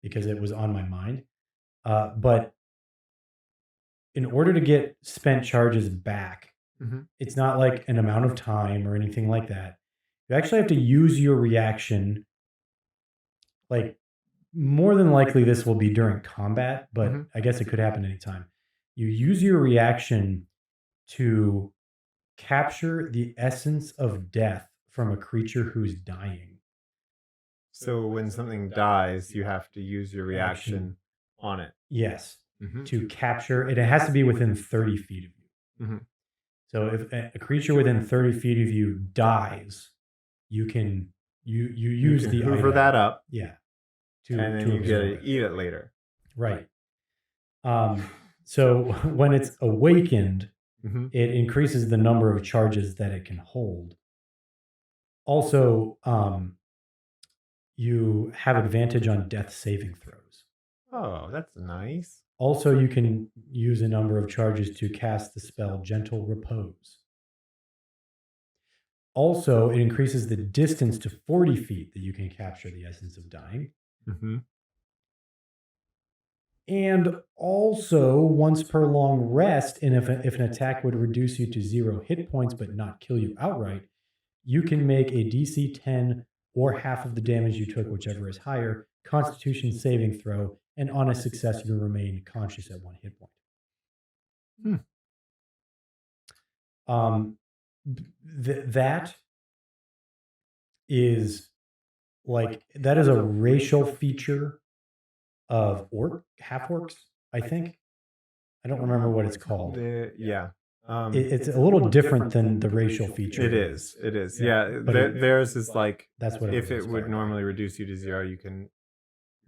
because it was on my mind. But in order to get spent charges back, it's not like an amount of time or anything like that. You actually have to use your reaction. Like, more than likely, this will be during combat, but I guess it could happen anytime. You use your reaction to capture the essence of death from a creature who's dying. So when something dies, you have to use your reaction on it. Yes. To capture it. It has to be within 30 feet of you. So if a creature within 30 feet of you dies, you can use the hoover item. that up. Yeah. And then you get to eat it later. Right. So when it's awakened, it increases the number of charges that it can hold. Also, you have advantage on death saving throws. Oh, that's nice. Also, you can use a number of charges to cast the spell Gentle Repose. Also, it increases the distance to 40 feet that you can capture the essence of dying. And also, once per long rest, and if an attack would reduce you to 0 hit points but not kill you outright, you can make a DC 10 or half of the damage you took, whichever is higher, Constitution saving throw, and on a success, you remain conscious at 1 hit point. That is a racial feature of half orcs, I think. I don't remember what it's called. It's a little different than the racial feature. It is. Yeah. Theirs is like, that's what if it would normally reduce you to 0, you can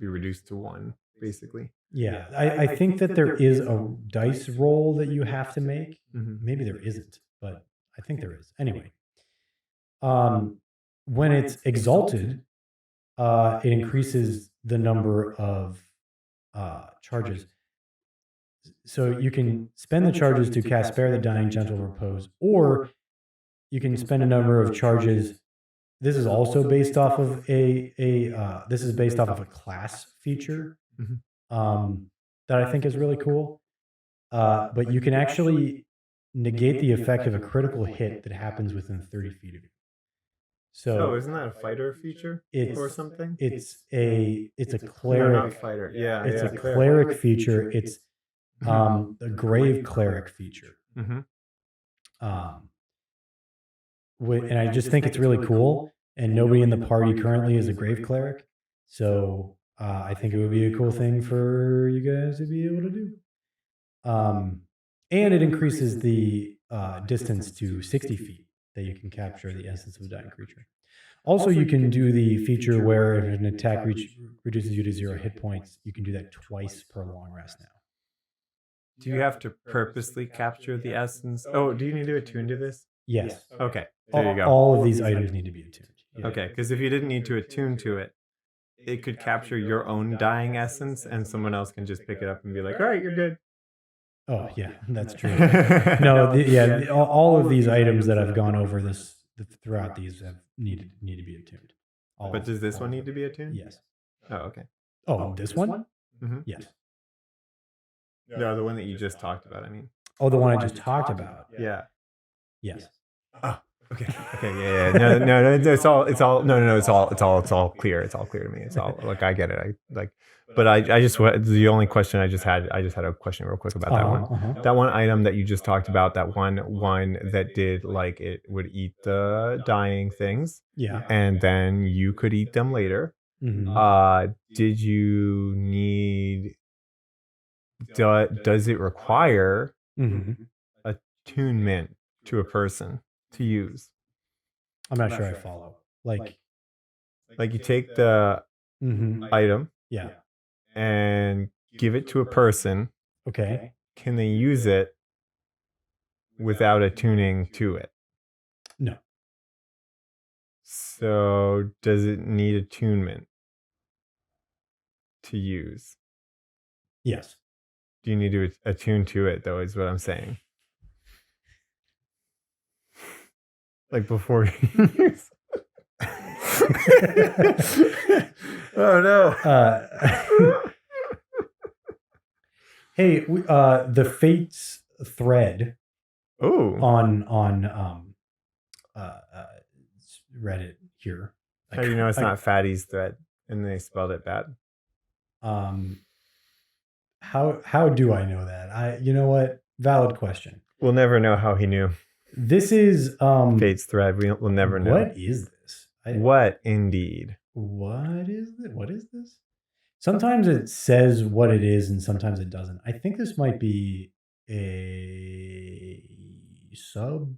be reduced to 1, basically. Yeah. I think that there is a dice roll that you have to make. Maybe there isn't, but I think there is. Anyway, when it's exalted, it increases the number of charges. So you can spend the charges to cast Spare the Dying, Gentle Repose, or you can spend a number of charges. This is also based off of a class feature that I think is really cool. But you can actually negate the effect of a critical hit that happens within 30 feet of you. So, isn't that a fighter feature or something? It's a cleric. No, not fighter. Yeah, it's a cleric feature. It's a grave cleric feature. And I just think it's really cool. And nobody in the party currently is a grave cleric, so I think it would be a cool thing for you guys to be able to do. And it increases the distance to 60 feet that you can capture the essence of a dying creature. Also, you can do the feature where if an attack reduces you to 0 hit points, you can do that twice per long rest now. Do you have to purposely capture the essence? Oh, do you need to attune to this? Yes. Okay, there you go. All of these items need to be attuned. Yeah. Okay, because if you didn't need to attune to it, it could capture your own dying essence, and someone else can just pick it up and be like, all right, you're good. Oh, yeah, that's true. All of these items that I've gone over throughout these need to be attuned. But does this one need to be attuned? Yes. Oh, okay. Oh, this one? Yes. No, the one that you just talked about, I mean. Oh, the one I just talked about? Yeah. Yes. Oh, okay. Okay, yeah. No, it's all clear. It's all clear to me. It's all, like, I get it. But the only question I just had a question real quick about that one. That one item that you just talked about, that one that did, like, it would eat the dying things. Yeah. And then you could eat them later. Did you need, does it require attunement to a person to use? I'm not sure I follow. Like you take the item. Yeah. And give it to a person. Okay. Can they use it without attuning to it? No. So does it need attunement to use? Yes. Do you need to attune to it, though, is what I'm saying? Like, before you use. Oh no. Hey, the Fates thread Ooh. on uh, uh, Reddit here. How do you know it's not Fatty's thread and they spelled it bad? How do I know that? You know what? Valid question. We'll never know how he knew. This is Fate's thread. We'll never know. What is this? What indeed? What is it? What is this? Sometimes it says what it is, and sometimes it doesn't. I think this might be a subclass.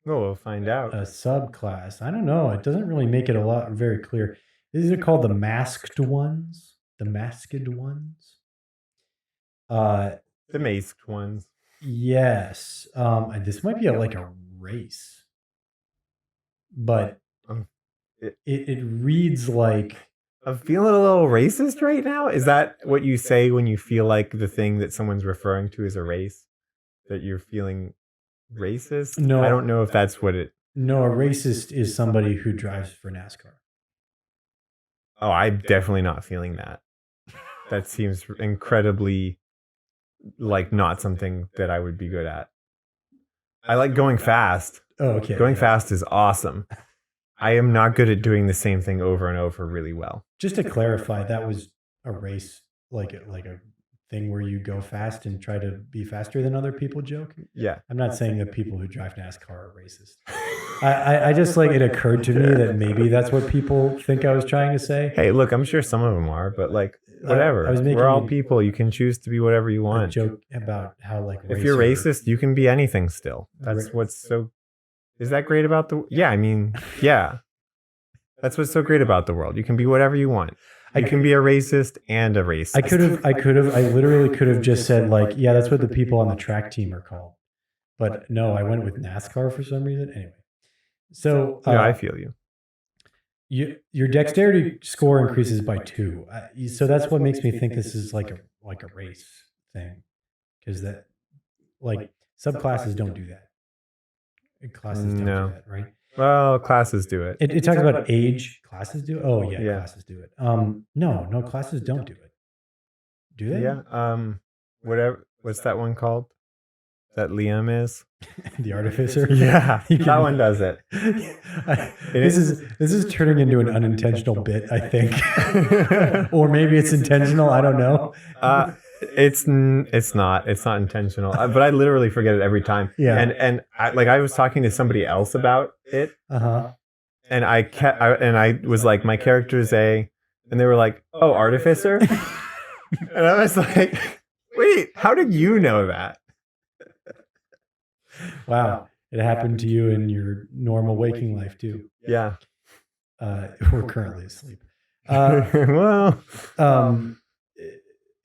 Well, we'll find out. A subclass. I don't know. It doesn't really make it very clear. These are called the masked ones. The masked ones. The masked ones. Yes. This might be like a race, but it reads like. I'm feeling a little racist right now. Is that what you say when you feel like the thing that someone's referring to is a race? That you're feeling racist? No, I don't know if that's what it. No, a racist is somebody who drives for NASCAR. Oh, I'm definitely not feeling that. That seems incredibly like not something that I would be good at. I like going fast. Oh, okay. Going fast is awesome. I am not good at doing the same thing over and over really well. Just to clarify, that was a race, like a thing where you go fast and try to be faster than other people joke. Yeah. I'm not saying that people who drive NASCAR are racist. I just like it occurred to me that maybe that's what people think I was trying to say. Hey, look, I'm sure some of them are, but like whatever. We're all people. You can choose to be whatever you want. A joke about how like if you're racist, you can be anything still. That's what's so. Is that great about the? Yeah, I mean, yeah. That's what's so great about the world. You can be whatever you want. You can be a racist and a racist. I literally could have just said like, yeah, that's what the people on the track team are called. But no, I went with NASCAR for some reason. Anyway, so yeah, I feel you. Your dexterity score increases by 2. So that's what makes me think this is like a race thing, because that like subclasses don't do that. Classes don't do that, right? Well, classes do it. It talks about age. Classes do it? Oh, yeah, classes do it. No, classes don't do it. Do they? Yeah. Whatever. What's that one called? That Liam is? The Artificer? Yeah. That one does it. This is turning into an unintentional bit, I think. Or maybe it's intentional. I don't know. It's not intentional, but I literally forget it every time. Yeah. And I was talking to somebody else about it. And I was like, my character is A, and they were like, oh, Artificer. And I was like, wait, how did you know that? Wow. It happened to you in your normal waking life too. Yeah. We're currently asleep. Well,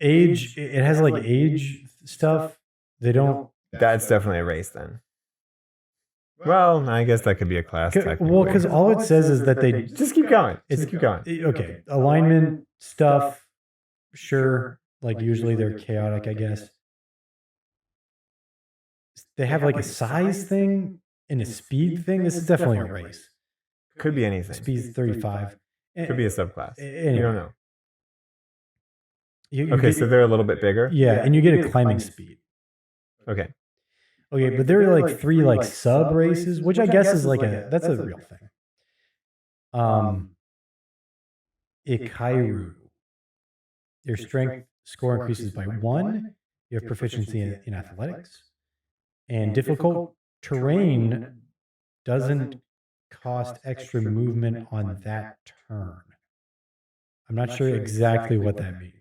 age, it has like age stuff. They don't. That's definitely a race then. Well, I guess that could be a class. Well, because all it says is that they just keep going. Just keep going. Okay, alignment stuff. Sure, like usually they're chaotic, I guess. They have like a size thing and a speed thing. This is definitely a race. Could be anything. Speed's 35. Could be a subclass. Anyway. You don't know. Okay, so they're a little bit bigger. Yeah, and you get a climbing speed. Okay. Okay, but there are like 3 like sub races, which I guess is like that's a real thing. Ikairu. Your strength score increases by 1. You have proficiency in athletics. And difficult terrain doesn't cost extra movement on that turn. I'm not sure exactly what that means.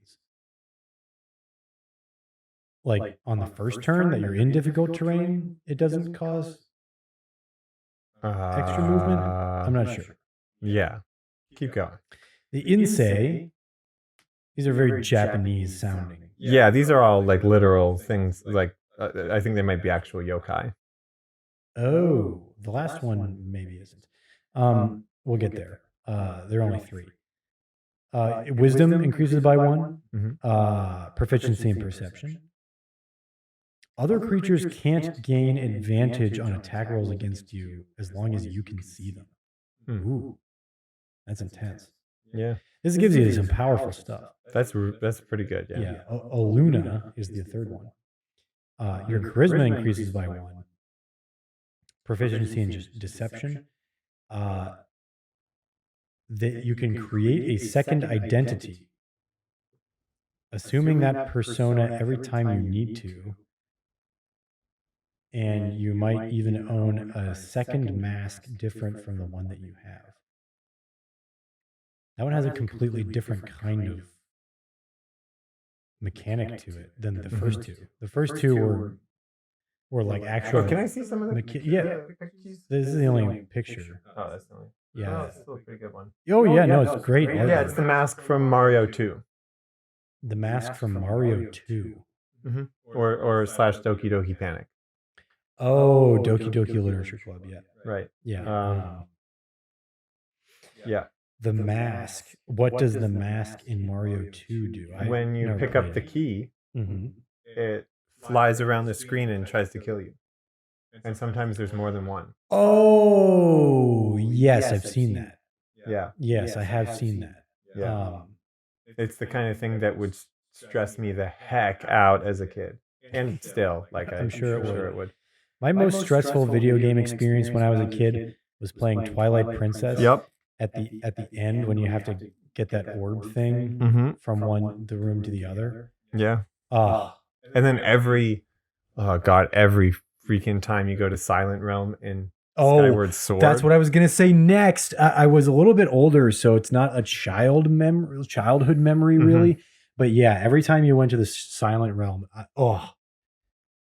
Like on the first turn that you're in difficult terrain, it doesn't cause extra movement? I'm not sure. Yeah. Keep going. The Insei, these are very Japanese sounding. Yeah, these are all like literal things. Like, I think they might be actual yokai. Oh, the last one maybe isn't. We'll get there. There are only 3. Wisdom increases by 1. Proficiency in perception. Other creatures can't gain advantage on attack rolls against you as long as you can see them. Ooh, that's intense. Yeah. This gives you some powerful stuff. That's pretty good. Yeah. Yeah. Oluna is the third one. Your charisma increases by 1. Proficiency in just deception. That you can create a second identity, assuming that persona every time you need to. And you might even own a second mask different from the one that you have. That one has a completely different kind of mechanic to it than the first two. The first two were like actual. Oh, can I see some of the? Yeah, this is the only picture. Oh, that's the only. Yeah, Oh, that's still a pretty good one. Oh yeah, no, it's great. Yeah, it's the mask from Mario 2. The mask from Mario 2. Mm-hmm. Or slash Doki Doki Panic. Oh, Doki Doki Literature Club. Yeah. Right. Yeah. Yeah. The mask. What does the mask in Mario 2 do? When you pick up the key, it flies around the screen and tries to kill you. And sometimes there's more than one. Oh, yes, I've seen that. Yeah. Yes, I have seen that. Yeah. It's the kind of thing that would stress me the heck out as a kid. And still, like I'm sure it would. My most stressful video game experience when I was a kid was playing Twilight Princess. Yep. At the end, when you have to get that orb thing from the room to the other. Yeah. And then every freaking time you go to Silent Realm in Skyward Sword. That's what I was gonna say next. I was a little bit older, so it's not a childhood memory really. But yeah, every time you went to the Silent Realm,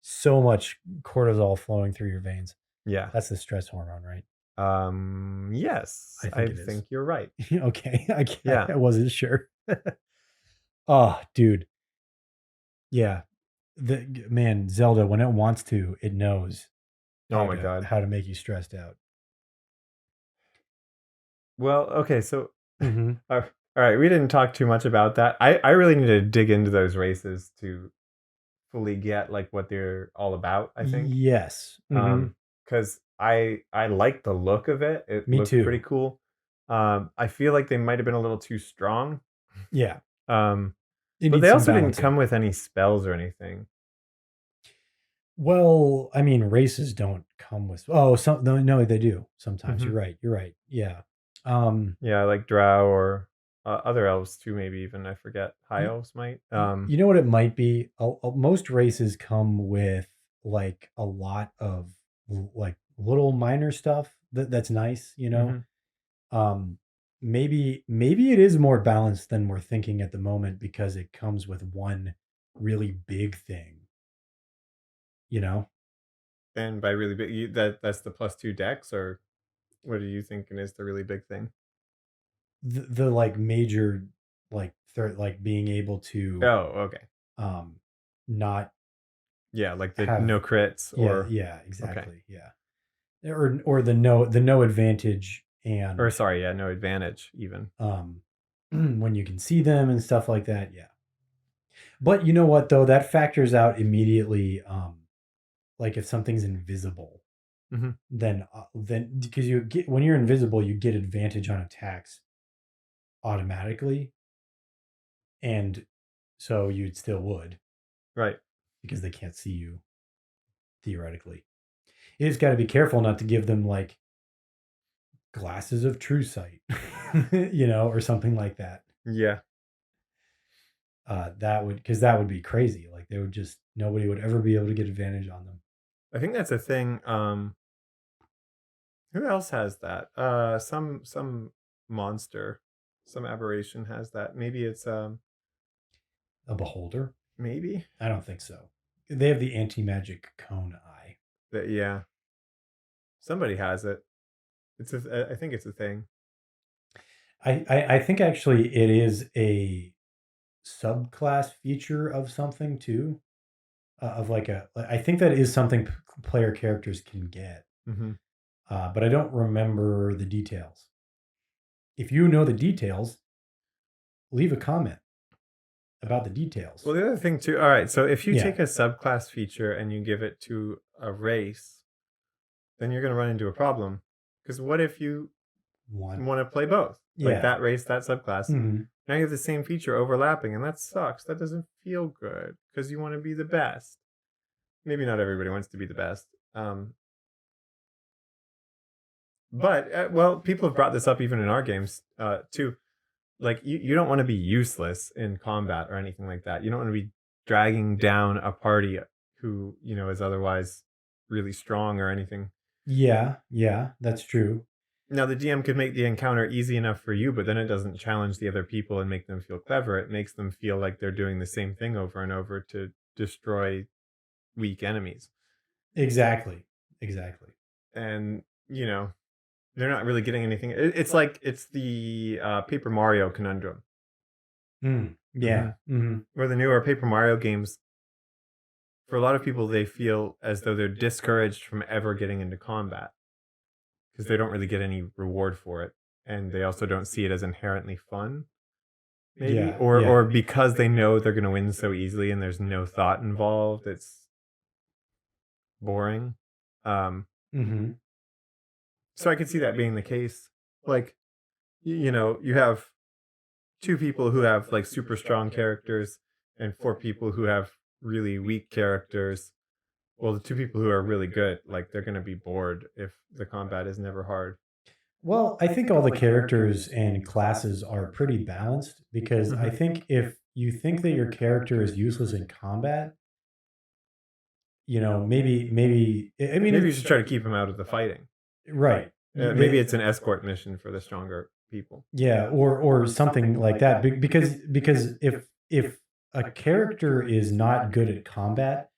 so much cortisol flowing through your veins. Yeah, that's the stress hormone, right? Yes, I think you're right. Okay, I wasn't sure. Oh, dude. Yeah, Zelda, when it wants to, it knows. Oh my God, how to make you stressed out. Well, okay, so all right, we didn't talk too much about that. I really need to dig into those races to fully get like what they're all about, I think. Yes. Because I like the look of it. It looks pretty cool. I feel like they might have been a little too strong. Yeah. But they also didn't come with any spells or anything. Well, I mean, races don't come with. No, they do sometimes. You're right. Yeah. Yeah, like Drow or other elves too. Maybe even I forget. High elves might. You know what it might be? Most races come with like a lot of like little minor stuff that's nice. You know. Maybe it is more balanced than we're thinking at the moment because it comes with one really big thing. You know, and by really big, that's the +2 dex, or what are you thinking is the really big thing? The like major, like third, like being able to. Oh, okay. Not. Yeah, like the no crits or. Yeah, exactly. Okay. Yeah, or the no advantage and. Or sorry, yeah, no advantage even. When you can see them and stuff like that, yeah. But you know what though, that factors out immediately. Like if something's invisible, then because when you're invisible, you get advantage on attacks automatically, and so you'd still would, right? Because they can't see you. Theoretically, you just got to be careful not to give them like glasses of true sight, you know, or something like that. Yeah. That would be crazy. Like nobody would ever be able to get advantage on them. I think that's a thing. Who else has that? Some monster, some aberration has that. Maybe it's a beholder. Maybe. I don't think so. They have the anti-magic cone eye. Yeah. Somebody has it. I think it's a thing. I think actually it is a subclass feature of something too. I think that is something player characters can get. But I don't remember the details. If you know the details, leave a comment about the details. Well, the other thing too. All right, so if you take a subclass feature and you give it to a race, then you're going to run into a problem. Because what if you want to play both? Like that race, that subclass. Mhm. Now you have the same feature overlapping, and that sucks. That doesn't feel good because you want to be the best. Maybe not everybody wants to be the best. But well, people have brought this up even in our games too. Like you don't want to be useless in combat or anything like that. You don't want to be dragging down a party who is otherwise really strong or anything. Yeah, that's true. Now the DM could make the encounter easy enough for you, but then it doesn't challenge the other people and make them feel clever. It makes them feel like they're doing the same thing over and over to destroy weak enemies. Exactly. And they're not really getting anything. It's like it's the Paper Mario conundrum. Yeah. Or the newer Paper Mario games, for a lot of people, they feel as though they're discouraged from ever getting into combat because they don't really get any reward for it. And they also don't see it as inherently fun, maybe. Yeah, Or because they know they're going to win so easily and there's no thought involved, it's boring. So I could see that being the case. Like, you have 2 people who have like super strong characters and 4 people who have really weak characters. Well, the 2 people who are really good, like they're going to be bored if the combat is never hard. Well, I think all the characters and classes are pretty balanced because I think if you think that your character is useless in combat, maybe I mean, Maybe you should try to keep him out of the fighting. right. Maybe it's an escort mission for the stronger people. Yeah, or something like that. Because if a character is not good at combat,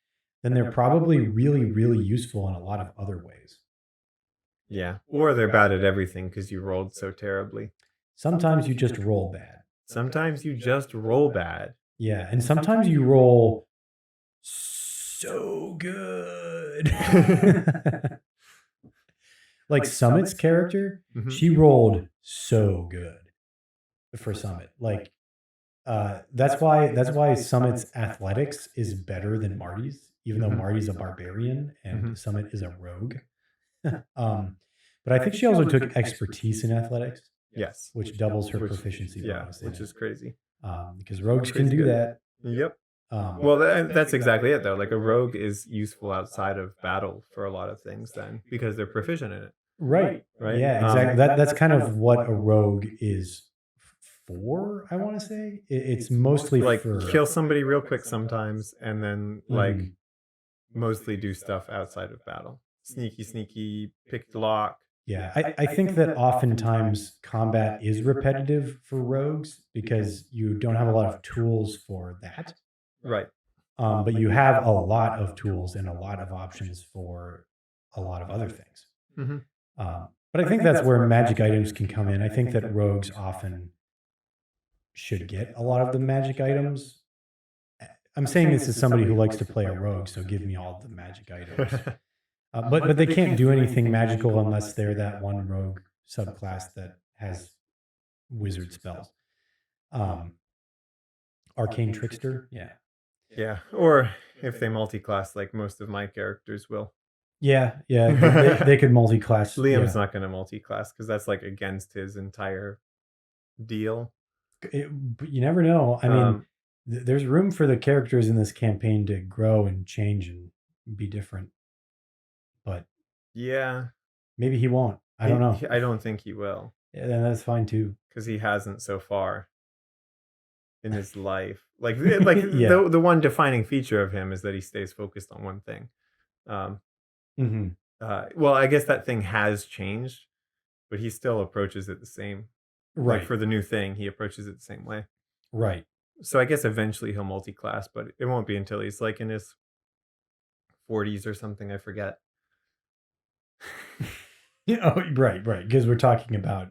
then they're probably really, really useful in a lot of other ways. Yeah. Or they're bad at everything because you rolled so terribly. Sometimes you just roll bad. Sometimes you just roll bad. Yeah, and sometimes you roll so good. Like Summit's character, she rolled so good for Summit. Like that's why Summit's athletics is better than Marty's, even though Marty's a barbarian and Summit is a rogue. But I think she also took expertise in athletics. Yes. Which doubles her proficiency bonus. Which is crazy. Because rogues can do that. Yep. Well, that's exactly it, though. Like a rogue is useful outside of battle for a lot of things then because they're proficient in it. Right. Yeah, exactly. That's kind of what a rogue is for, I want to say. It's mostly like for kill somebody real quick sometimes and then like mostly do stuff outside of battle. Sneaky, pick the lock. Yeah, I think that oftentimes combat is repetitive for rogues because you don't have a lot of tools for that. Right. But you have a lot of tools and a lot of options for a lot of other things. But I think that's where magic items can come in. I think that rogues often should get a lot of the magic items. I'm saying this as somebody who likes to play a rogue, so give me all the magic items. But they can't do anything magical unless they're that one rogue subclass that has wizard spells. Arcane Trickster, yeah. Yeah, or if they multi-class like most of my characters will. Yeah, they could multi-class. Liam's not going to multi-class because that's like against his entire deal. But you never know. I mean, there's room for the characters in this campaign to grow and change and be different. But yeah, maybe he won't. I don't know. I don't think he will. Yeah, then that's fine too. Because he hasn't so far in his life. Like the one defining feature of him is that he stays focused on one thing. Well, I guess that thing has changed, but he still approaches it the same. Right. Like for the new thing, he approaches it the same way. Right. So I guess eventually he'll multi-class, but it won't be until he's like in his 40s or something. I forget. Right. Because we're talking about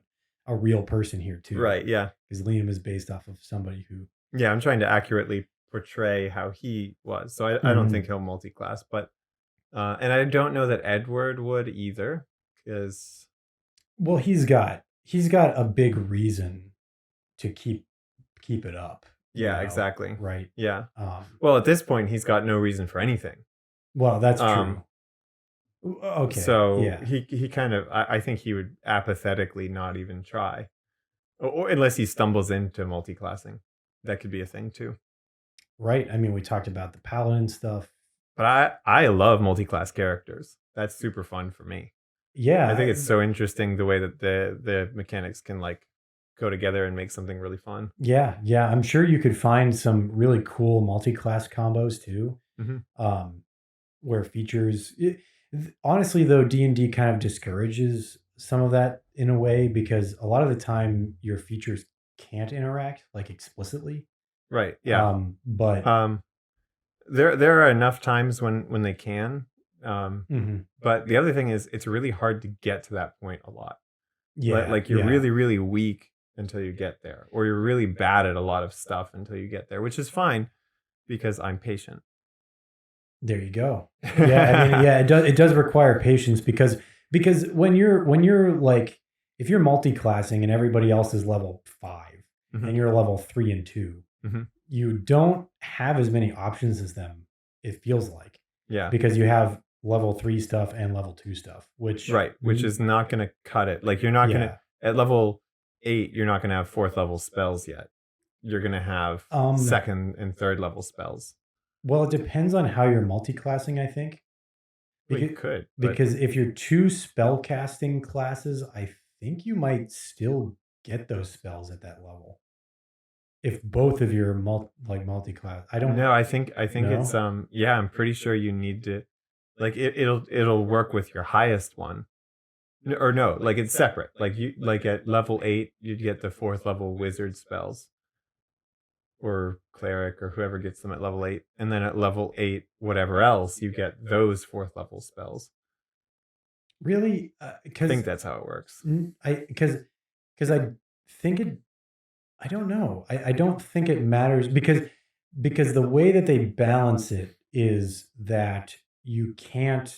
a real person here too. Right. Yeah. Because Liam is based off of somebody who. Yeah, I'm trying to accurately portray how he was. So I don't think he'll multi-class, but and I don't know that Edward would either, because well, he's got a big reason to keep it up. Yeah, exactly. Right. Yeah. Well, at this point, he's got no reason for anything. Well, that's true. Okay. So he kind of, I think he would apathetically not even try. Or unless he stumbles into multi-classing, that could be a thing too. Right. I mean, we talked about the paladin stuff. But I love multi-class characters. That's super fun for me. Yeah. I think it's so interesting the way that the mechanics can like go together and make something really fun. Yeah. Yeah. I'm sure you could find some really cool multi-class combos too. Where features, honestly though, D&D kind of discourages some of that in a way, because a lot of the time your features can't interact like explicitly. Right. Yeah. But there are enough times when they can. mhm. But the other thing is, it's really hard to get to that point a lot. Yeah. Like you're yeah. really, really weak until you get there, or you're really bad at a lot of stuff until you get there, which is fine because I'm patient. There you go. Yeah, I mean, yeah, it does require patience, because when you're like, if you're multi-classing and everybody else is level 5 and you're level 3 and 2, you don't have as many options as them, it feels like. Yeah. Because you have level 3 stuff and level 2 stuff, which is not going to cut it. Like you're not going to, at level 8, you're not going to have 4th level spells yet. You're going to have 2nd and 3rd level spells. Well, it depends on how you're multi-classing, I think. Because if you're 2 spell casting classes, I think you might still get those spells at that level. If both of you are multi-class, I don't know. I think no? it's yeah, I'm pretty sure you need to, like it'll work with your highest one. Or no, like it's separate. Like you at level 8, you'd get the 4th level wizard spells. Or cleric, or whoever gets them at level 8, and then at level 8, whatever else, you get those 4th level spells. Really? I think that's how it works. Because I think it. I don't know. I don't think it matters, because the way that they balance it is that you can't,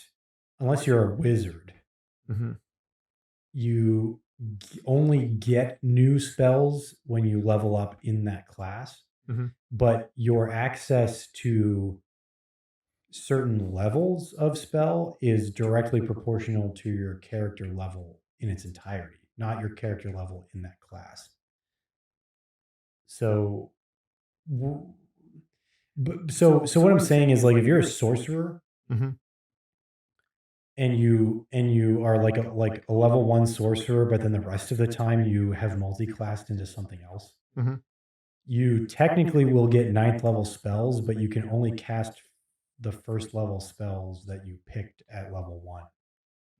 unless you're a wizard, you only get new spells when you level up in that class. But your access to certain levels of spell is directly proportional to your character level in its entirety, not your character level in that class. So what I'm saying is, like, if you're a sorcerer and you are like a level 1 sorcerer, but then the rest of the time you have multi-classed into something else, you technically will get 9th level spells, but you can only cast the 1st level spells that you picked at level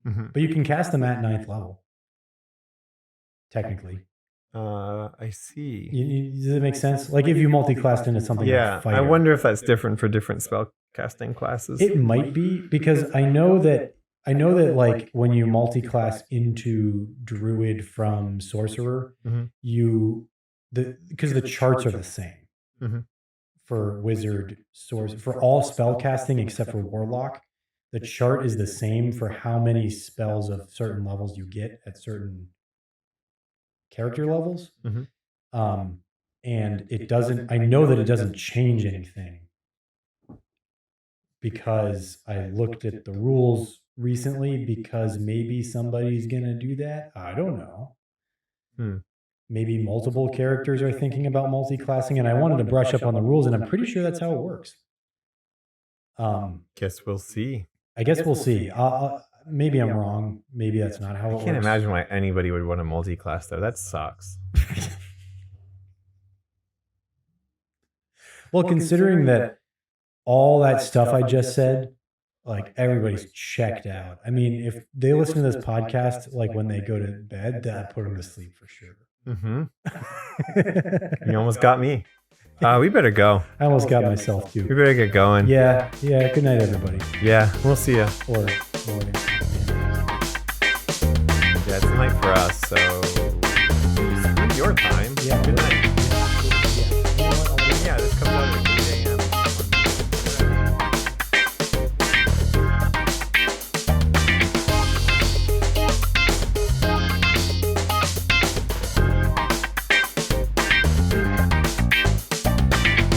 1. But you can cast them at 9th level, technically. I see. Does it make sense? Like if you multi-classed into something like fighter. I wonder if that's different for different spell casting classes. It might be, because I know that like when you multi-class into druid from sorcerer, because the charts are the same for wizard, sorcerer, for all spell casting except for warlock. The chart is the same for how many spells of certain levels you get at certain character levels. And it doesn't, I know that it doesn't change anything, because I looked at the rules recently, because maybe somebody's going to do that. I don't know. Maybe multiple characters are thinking about multi-classing, and I wanted to brush up on the rules, and I'm pretty sure that's how it works. Guess we'll see. I guess we'll see. Maybe I'm wrong. Maybe that's not how it works. I can't imagine why anybody would want to multi-class though. That sucks. Well, considering that all that stuff I just said, like, everybody's checked out. I mean, if they listen to this podcast, like when they go to bed, that put them to sleep for sure. You almost got me. We better go. I almost got myself too. We better get going. Yeah. Good night, everybody. Yeah, we'll see ya. Or morning. Yeah, it's night for us, so spend your time. Yeah. Good night.